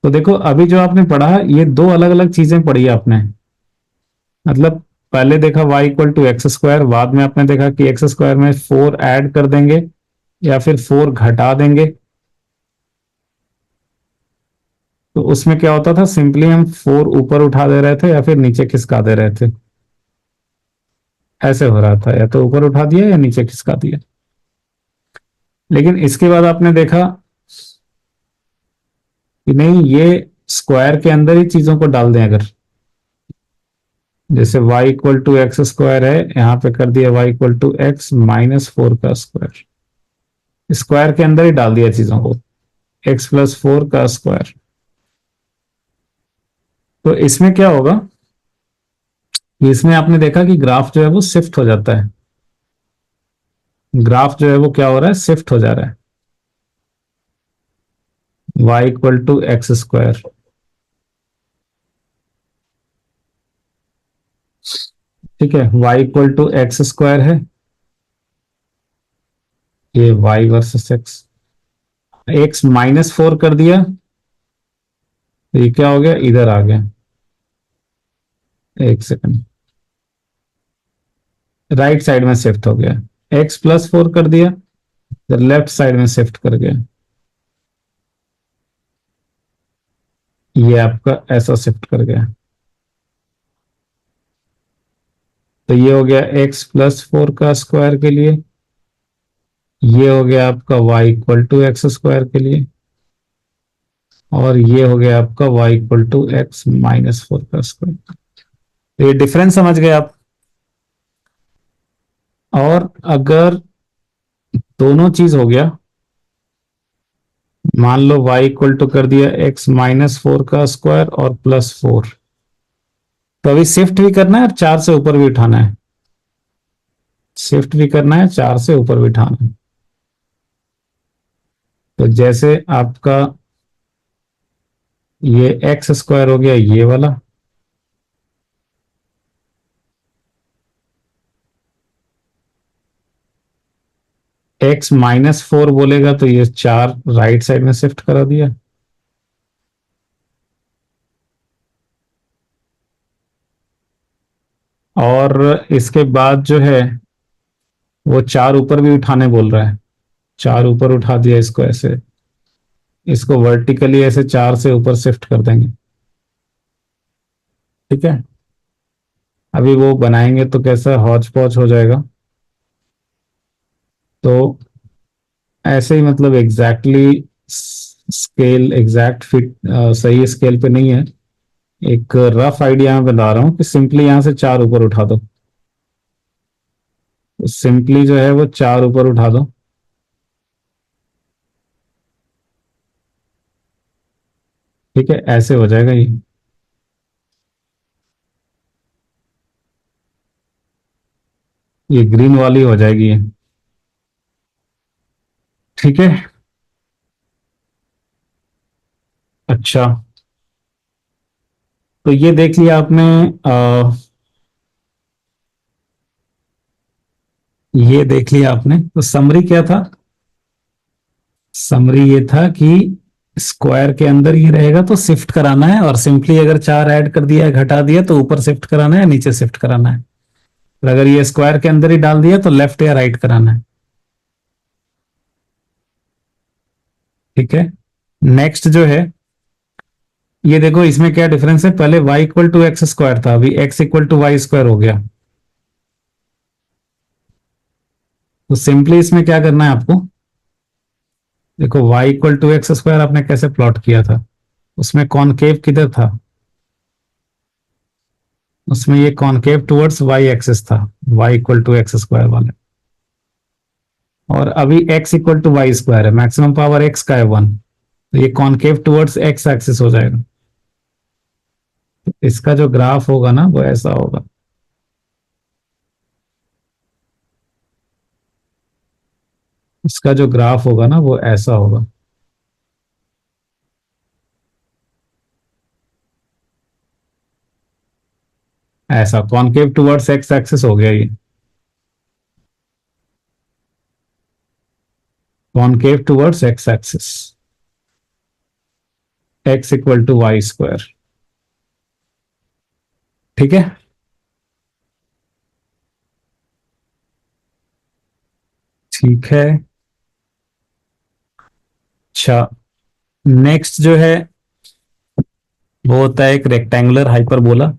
तो देखो अभी जो आपने पढ़ा, ये दो अलग अलग चीजें पढ़ी आपने। मतलब पहले देखा y equal to X square, बाद में आपने देखा कि एक्स स्क्वायर में 4 ऐड कर देंगे या फिर 4 घटा देंगे। तो उसमें क्या होता था, सिंपली हम 4 ऊपर उठा दे रहे थे या फिर नीचे खिसका दे रहे थे। ऐसे हो रहा था, या तो ऊपर उठा दिया या नीचे खिसका दिया। लेकिन इसके बाद आपने देखा कि नहीं, ये स्क्वायर के अंदर ही चीजों को डाल दें। अगर जैसे y equal to X square है, यहां पे कर दिया y equal to X minus 4 का स्क्वायर, स्क्वायर के अंदर ही डाल दिया चीजों को, एक्स प्लस 4 का स्क्वायर। तो इसमें क्या होगा कि इसमें आपने देखा कि ग्राफ जो है वो शिफ्ट हो जाता है। ग्राफ जो है वो क्या हो रहा है, शिफ्ट हो जा रहा है। y equal to X square, ठीक है, y equal to X square है, ये y वर्सेस x माइनस 4 कर दिया, तो ये क्या हो गया, इधर आ गया। एक सेकंड, राइट साइड में शिफ्ट हो गया। x प्लस 4 कर दिया, तो लेफ्ट साइड में शिफ्ट कर गया। ये आपका ऐसा शिफ्ट कर गया। तो ये हो गया x प्लस 4 का स्क्वायर के लिए, ये हो गया आपका y equal to X square के लिए, और ये हो गया आपका y equal to X minus 4 का स्क्वायर। तो ये डिफरेंस समझ गए आप। और अगर दोनों चीज हो गया, मान लो y इक्वल टू कर दिया x माइनस 4 का स्क्वायर और प्लस 4, तो अभी शिफ्ट भी करना है और 4 से ऊपर भी उठाना है। शिफ्ट भी करना है, 4 से ऊपर भी उठाना है। तो जैसे आपका ये एक्स स्क्वायर हो गया ये वाला, एक्स माइनस 4 बोलेगा तो ये 4 राइट साइड में शिफ्ट करा दिया। और इसके बाद जो है वो 4 ऊपर भी उठाने बोल रहा है, 4 ऊपर उठा दिया इसको ऐसे, इसको वर्टिकली ऐसे 4 से ऊपर शिफ्ट कर देंगे। ठीक है, अभी वो बनाएंगे तो कैसा हौच पौच हो जाएगा। तो ऐसे ही, मतलब एग्जैक्टली स्केल एग्जैक्ट फिट सही स्केल पे नहीं है, एक रफ आइडिया मैं बता रहा हूँ कि सिंपली यहां से 4 ऊपर उठा दो। तो सिंपली जो है वो 4 ऊपर उठा दो। ठीक है, ऐसे हो जाएगा ये ग्रीन वाली हो जाएगी ये। ठीक है, अच्छा, तो ये देख लिया आपने। ये देख लिया आपने, तो समरी क्या था, समरी ये था कि स्क्वायर के अंदर ही रहेगा तो शिफ्ट कराना है, और सिंपली अगर 4 ऐड कर दिया घटा दिया तो ऊपर शिफ्ट कराना है नीचे शिफ्ट कराना है। और अगर ये स्क्वायर के अंदर ही डाल दिया तो लेफ्ट या राइट कराना है। ठीक है, नेक्स्ट जो है, ये देखो इसमें क्या डिफरेंस है, पहले y equal to X square था, अभी x equal to Y square हो गया। तो सिंपली इसमें क्या करना है आपको, देखो y equal to X square आपने कैसे प्लॉट किया था, उसमें कॉनकेव किधर था, उसमें ये कॉनकेव टुवर्ड्स वाई एक्सिस था, y equal to X square वाले। और अभी x equal to Y square है, मैक्सिमम पावर x का है 1, तो ये कॉनकेव टुवर्ड्स x एक्सिस हो जाएगा। तो इसका जो ग्राफ होगा ना वो ऐसा होगा। इसका जो ग्राफ होगा ना वो ऐसा होगा। ऐसा कॉनकेव टुवर्ड्स एक्स एक्सिस हो गया ये, concave towards X axis, X equal to Y square. ठीक है, ठीक है। अच्छा, नेक्स्ट जो है वो होता है एक रेक्टेंगुलर हाइपरबोला।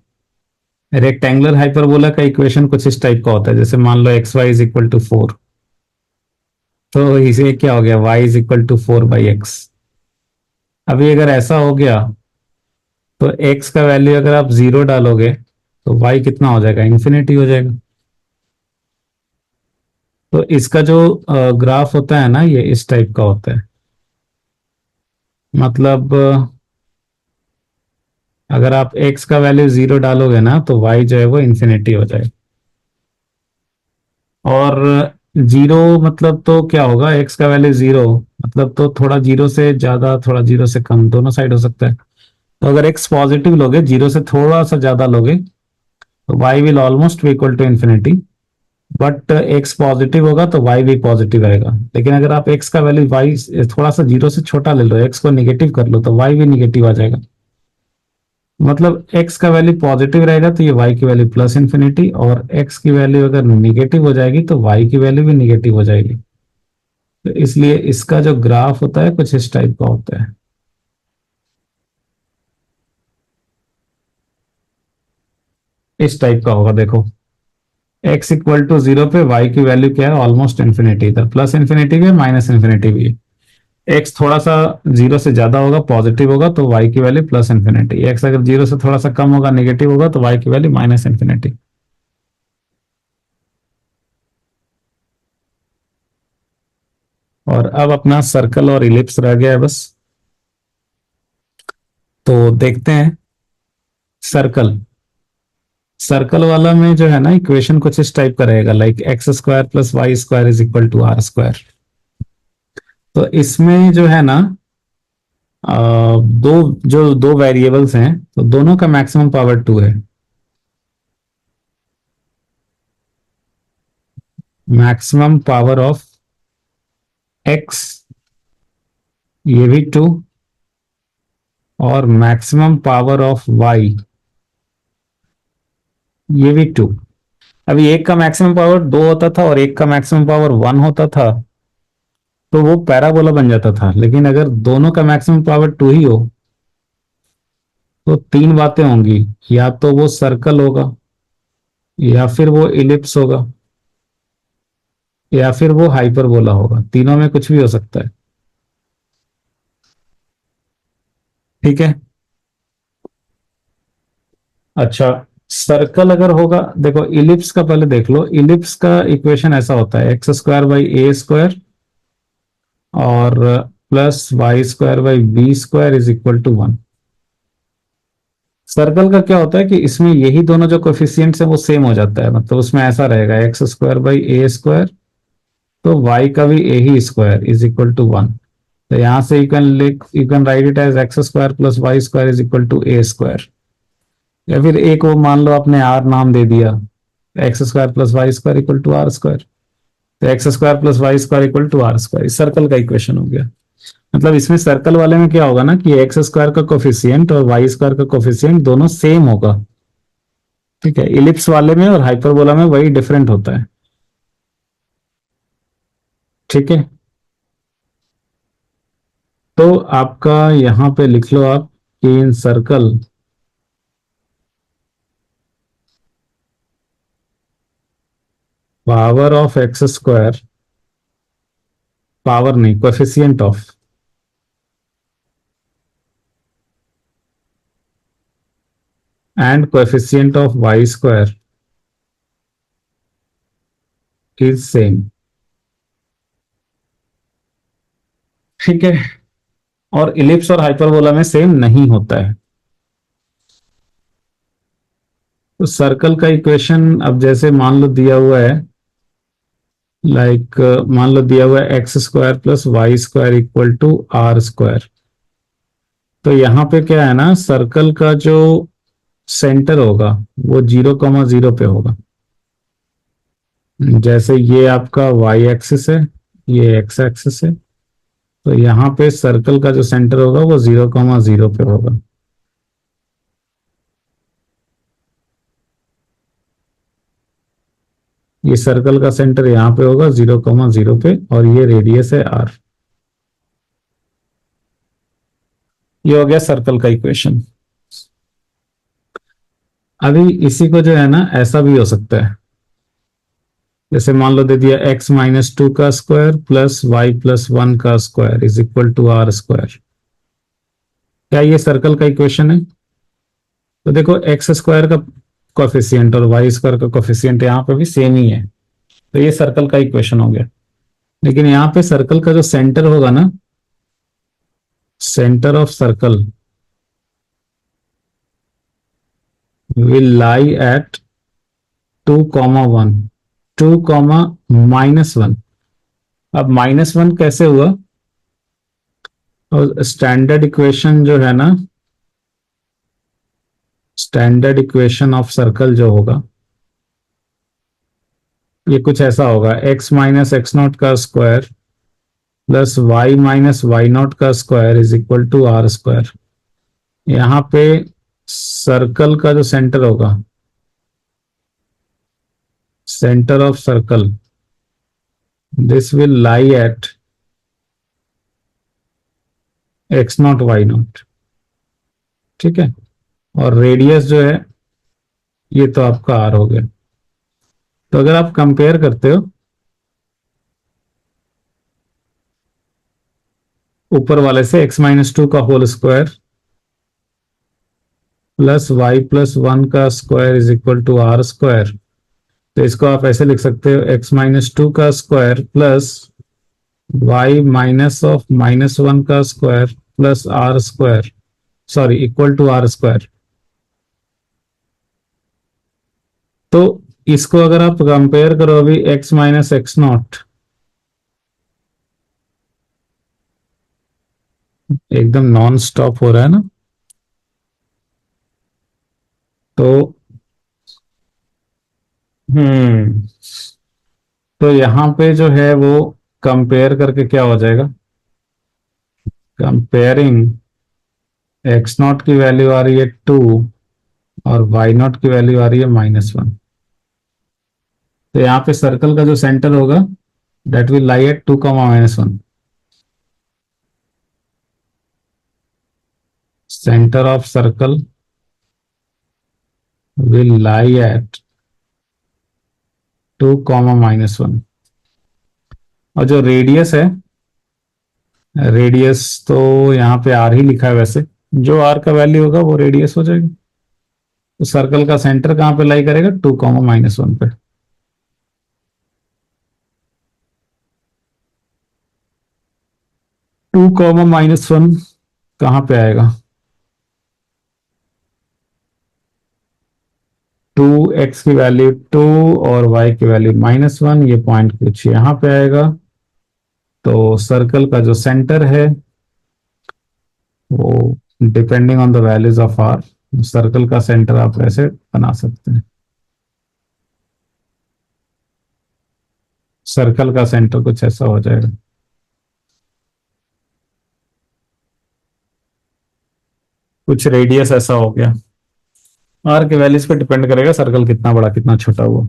रेक्टेंगुलर हाइपरबोला का इक्वेशन कुछ इस टाइप का होता है, जैसे मान लो X Y is equal to 4, तो इसे क्या हो गया, Y is equal to 4/x। अभी अगर ऐसा हो गया तो x का वैल्यू अगर आप 0 डालोगे तो y कितना हो जाएगा, इन्फिनिटी हो जाएगा। तो इसका जो ग्राफ होता है ना, ये इस टाइप का होता है। मतलब अगर आप x का वैल्यू 0 डालोगे ना तो y जो है वो इन्फिनिटी हो जाएगा। और 0 मतलब तो क्या होगा, x का वैल्यू 0 मतलब तो थोड़ा 0 से ज्यादा थोड़ा 0 से कम दोनों साइड हो सकता है। तो अगर x पॉजिटिव लोगे, 0 से थोड़ा सा ज्यादा लोगे, तो y will almost equal to infinity. But x positive होगा तो y भी पॉजिटिव आएगा। लेकिन अगर आप x का वैल्यू y थोड़ा सा 0 से छोटा ले लो, x को निगेटिव कर लो, तो y भी निगेटिव आ जाएगा। मतलब x का वैल्यू पॉजिटिव रहेगा तो ये y की वैल्यू प्लस इन्फिनिटी, और x की वैल्यू अगर निगेटिव हो जाएगी तो y की वैल्यू भी निगेटिव हो जाएगी। तो इसलिए इसका जो ग्राफ होता है कुछ इस टाइप का होता है। इस टाइप का होगा, देखो x इक्वल टू 0 पे y की वैल्यू क्या है, ऑलमोस्ट इन्फिनिटी। इधर प्लस इन्फिनिटी भी है, माइनस इन्फिनिटी भी है। एक्स थोड़ा सा 0 से ज्यादा होगा, पॉजिटिव होगा, तो y की वैल्यू प्लस इन्फिनिटी। एक्स अगर 0 से थोड़ा सा कम होगा, नेगेटिव होगा, तो y की वैल्यू माइनस इन्फिनिटी। और अब अपना सर्कल और इलिप्स रह गया है बस। तो देखते हैं सर्कल। सर्कल वाला में जो है ना, इक्वेशन कुछ इस टाइप का रहेगा, like X square plus Y square is equal to R square. तो इसमें जो है ना, दो जो दो वेरिएबल्स हैं, तो दोनों का मैक्सिमम पावर 2 है। मैक्सिमम पावर ऑफ एक्स, ये भी 2, और मैक्सिमम पावर ऑफ वाई, ये भी 2। अभी एक का मैक्सिमम पावर 2 होता था और एक का मैक्सिमम पावर 1 होता था, तो वो पैराबोला बन जाता था। लेकिन अगर दोनों का मैक्सिमम पावर 2 ही हो तो तीन बातें होंगी, या तो वो सर्कल होगा, या फिर वो इलिप्स होगा, या फिर वो हाइपरबोला होगा। तीनों में कुछ भी हो सकता है। ठीक है। अच्छा, सर्कल अगर होगा, देखो इलिप्स का पहले देख लो। इलिप्स का इक्वेशन ऐसा होता है, X square by A square और plus Y square by B square is equal to 1। Circle का क्या होता है कि इसमें यही दोनों जो कोफिशियंट्स हैं वो सेम हो जाता है। मतलब उसमें ऐसा रहेगा, X square by A square, तो वाई का भी ए ही स्क्वायर इज इक्वल टू 1। तो यहां से you can write it as X square plus Y square is equal to A square. या फिर एक वो मान लो आपने आर नाम दे दिया, X square plus Y square equal to R square. तो X square plus Y square equal to R square, इस सर्कल का इक्वेशन हो गया। मतलब इसमें सर्कल वाले में क्या होगा ना, कि एक्स स्क्वायर का कोफिशियंट और वाई स्क्वायर का कोफिशियंट दोनों सेम होगा। ठीक है। इलिप्स वाले में और हाइपरबोला में वही डिफरेंट होता है। ठीक है। तो आपका यहां पे लिख लो आप कि in circle power of X square, power नहीं, coefficient of, and coefficient of Y square is same. ठीक है। और इलिप्स और हाइपरबोला में सेम नहीं होता है। तो सर्कल का इक्वेशन अब जैसे मान लो दिया हुआ है, लाइक मान लो दिया हुआ है X square plus Y square equal to R square. तो यहाँ पे क्या है ना, सर्कल का जो सेंटर होगा वो 0,0 पे होगा। जैसे ये आपका वाई एक्सिस है, ये एक्स एक्सिस है, तो यहाँ पे सर्कल का जो सेंटर होगा वो 0,0 पे होगा। ये सर्कल का सेंटर यहाँ पे होगा 0,0 पे, और ये रेडियस है आर। ये हो गया सर्कल का इक्वेशन। अभी इसी को जो है ना ऐसा भी हो सकता है, जैसे मान लो दे दिया x-2 का स्क्वायर प्लस y+1 का square is equal to R square. क्या ये सर्कल का इक्वेशन है? तो देखो एक्स स्क्वायर का कोफिशिएंट और वाई स्क्वायर का कोफिशिएंट यहाँ पे भी सेम ही है, तो ये सर्कल का इक्वेशन हो गया। लेकिन यहाँ पे सर्कल का जो सेंटर होगा ना, centre of circle will lie eight 2,1, 2,-1। अब -1 कैसे हुआ? और स्टैंडर्ड इक्वेशन जो है ना, स्टैंडर्ड इक्वेशन ऑफ सर्कल जो होगा ये कुछ ऐसा होगा, x-x0 का स्क्वायर प्लस y-y0 का square is equal to R square. यहाँ पे सर्कल का जो सेंटर होगा, centre of circle, this will lie at x0 y0। ठीक है, और रेडियस जो है ये तो आपका r हो गया। तो अगर आप कंपेयर करते हो ऊपर वाले से x-2 का होल स्क्वायर प्लस y+1 का square is equal to R square, तो इसको आप ऐसे लिख सकते हो x-2 का स्क्वायर प्लस y-1 का square plus R square, sorry equal to R square. तो इसको अगर आप कंपेयर करो अभी x-x0, एकदम नॉन स्टॉप हो रहा है ना, तो तो यहां पे जो है वो कंपेयर करके क्या हो जाएगा, कंपेयरिंग x0 की वैल्यू आ रही है 2 और y0 की वैल्यू आ रही है -1। तो यहाँ पे सर्कल का जो सेंटर होगा that will lie eight 2, -1। Centre of circle will lie eight 2, -1। और जो रेडियस है, रेडियस तो यहाँ पे आर ही लिखा है, वैसे जो आर का वैल्यू होगा वो रेडियस हो जाएगी। तो सर्कल का सेंटर कहाँ पे लाई करेगा? 2, -1 पे। -1 कहाँ पे आएगा? 2x की वैल्यू 2 और y की वैल्यू -1, ये पॉइंट कुछ यहाँ पे आएगा। तो सर्कल का जो सेंटर है वो depending on the values of R, circle का सेंटर आप ऐसे बना सकते हैं। सर्कल का सेंटर कुछ ऐसा हो जाएगा। कुछ रेडियस ऐसा हो गया, आर के वैल्यूज पे डिपेंड करेगा सर्कल कितना बड़ा कितना छोटा हुआ।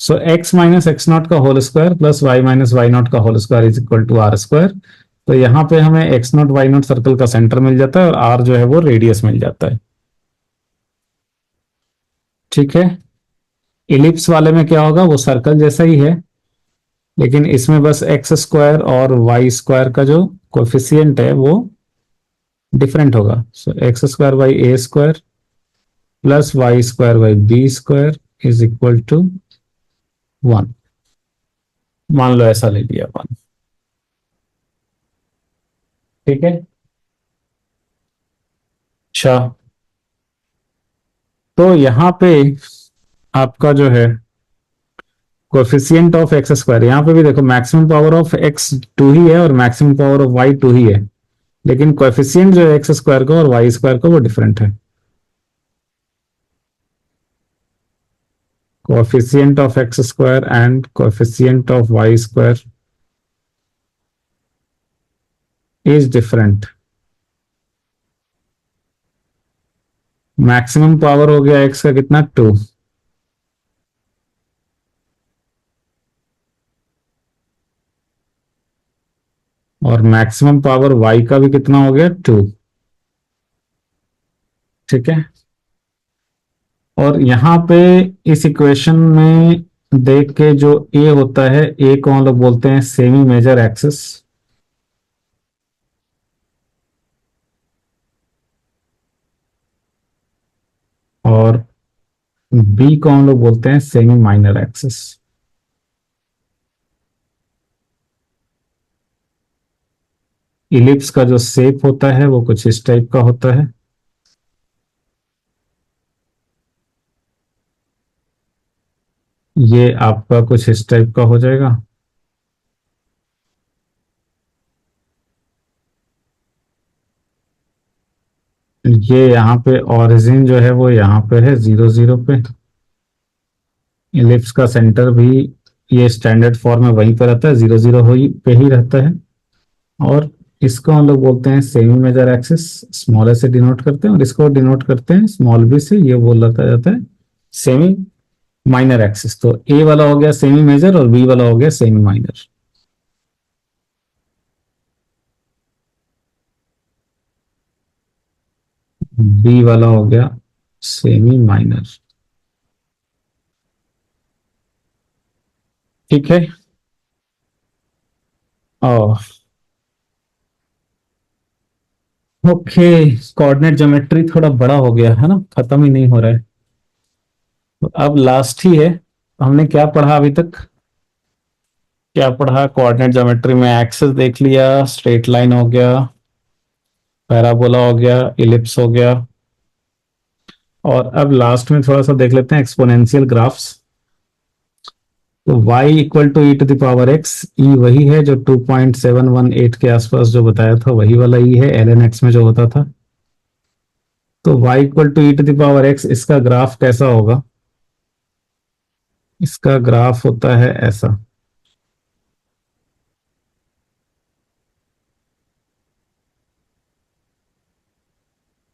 सो x-x0 का होल स्क्वायर प्लस y-y0 का whole square is equal to R square. तो यहाँ पे हमें x0 y0 सर्कल का सेंटर मिल जाता है और r जो है वो रेडियस मिल जाता है। ठीक है, इलिप्स वाले में क्या होगा, वो सर्कल जैसा ही है, लेकिन इसमें बस एक्स स्क्वायर और वाई स्क्वायर का जो कोफिशियंट है वो डिफरेंट होगा। So X square by A square plus Y square by B square is equal to 1। मान लो ऐसा ले लिया 1। ठीक है, अच्छा, तो यहां पे आपका जो है कोफिशियंट ऑफ एक्स स्क्वायर, यहाँ पे भी देखो मैक्सिमम पावर ऑफ एक्स 2 ही है और मैक्सिमम पावर ऑफ वाई 2 ही है, लेकिन कोएफिशिएंट जो है एक्स स्क्वायर का और वाई स्क्वायर का वो डिफरेंट है। coefficient of x square and coefficient of y square is different. Maximum power हो गया x का कितना 2, और मैक्सिमम पावर y का भी कितना हो गया 2। ठीक है, और यहाँ पे इस इक्वेशन में देख के जो a होता है, a को हम लोग बोलते हैं सेमी मेजर एक्सिस, और b को हम लोग बोलते हैं सेमी माइनर एक्सिस। इलिप्स का जो शेप होता है वो कुछ इस टाइप का होता है। ये आपका कुछ इस टाइप का हो जाएगा। ये यहाँ पे ओरिजिन जो है वो यहाँ पे है 0 0 पे। इलिप्स का सेंटर भी ये स्टैंडर्ड फॉर्म में वहीं पे रहता है, 0 0 पे ही रहता है। और इसको हम लोग बोलते हैं सेमी मेजर एक्सिस, स्मॉल ए से डिनोट करते हैं, और इसको डिनोट करते हैं स्मॉल बी से, ये बोला जाता है सेमी माइनर एक्सिस। तो ए वाला हो गया सेमी मेजर और बी वाला हो गया सेमी माइनर। बी वाला हो गया सेमी माइनर। ठीक है। और ओके, कोऑर्डिनेट ज्योमेट्री थोड़ा बड़ा हो गया है ना, खत्म ही नहीं हो रहा है। तो अब लास्ट ही है। हमने क्या पढ़ा अभी तक? क्या पढ़ा कोऑर्डिनेट ज्योमेट्री में? एक्सिस देख लिया, स्ट्रेट लाइन हो गया, पैराबोला हो गया, इलिप्स हो गया, और अब लास्ट में थोड़ा सा देख लेते हैं एक्सपोनेंशियल ग्राफ्स। तो y equal to E to the power X, E वही है जो 2.718 के आसपास जो बताया था, वही वाला ई है ln x में जो होता था। तो y equal to E to the power X, इसका ग्राफ कैसा होगा? इसका ग्राफ होता है ऐसा।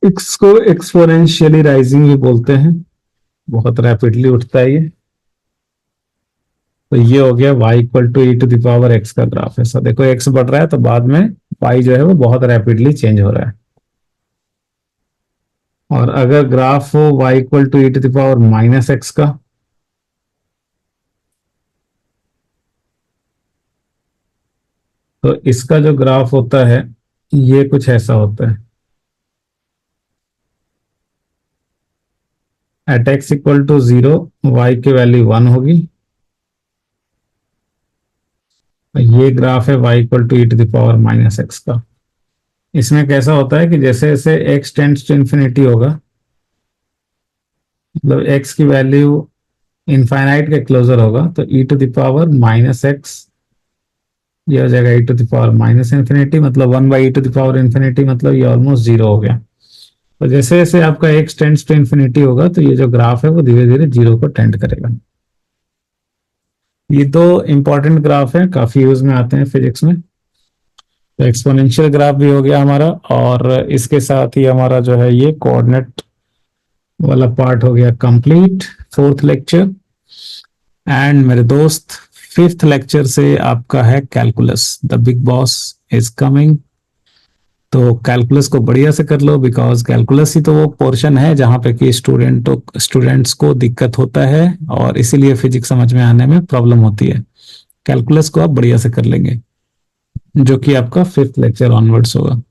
इसको एक्सपोनेंशियली राइजिंग भी बोलते हैं, बहुत रैपिडली उठता है ये। तो ये हो गया y equal to E to the power X का ग्राफ। ऐसा देखो, x बढ़ रहा है तो बाद में y जो है वो बहुत रैपिडली चेंज हो रहा है। और अगर ग्राफ हो y equal to E to the power minus x का, तो इसका जो ग्राफ होता है ये कुछ ऐसा होता है। At x equal to 0 y की वैल्यू 1 होगी। ये ग्राफ है y equal to E to the power minus x का। इसमें कैसा होता है कि जैसे जैसे x टेंड्स टू इंफिनिटी होगा, मतलब x की वैल्यू इनफाइनाइट के क्लोजर होगा, तो ई टू दावर माइनस एक्स, ये हो जाएगा ई टू दावर माइनस इंफिनिटी, मतलब 1/e टू दावर इंफिनिटी, मतलब ये ऑलमोस्ट 0 हो गया। तो जैसे जैसे आपका x टेंड्स टू इंफिनिटी होगा, तो ये जो ग्राफ है वो धीरे धीरे 0 को टेंड करेगा। ये दो इंपॉर्टेंट ग्राफ है, काफी यूज में आते हैं फिजिक्स में। तो एक्सपोनेंशियल ग्राफ भी हो गया हमारा, और इसके साथ ही हमारा जो है ये कोऑर्डिनेट वाला पार्ट हो गया कंप्लीट, फोर्थ लेक्चर। एंड मेरे दोस्त, फिफ्थ लेक्चर से आपका है calculus, the big boss is coming. तो कैलकुलस को बढ़िया से कर लो, बिकॉज कैलकुलस ही तो वो पोर्शन है जहां पे कि स्टूडेंट्स को दिक्कत होता है, और इसीलिए फिजिक्स समझ में आने में प्रॉब्लम होती है। कैलकुलस को आप बढ़िया से कर लेंगे, जो कि आपका फिफ्थ लेक्चर ऑनवर्ड्स होगा।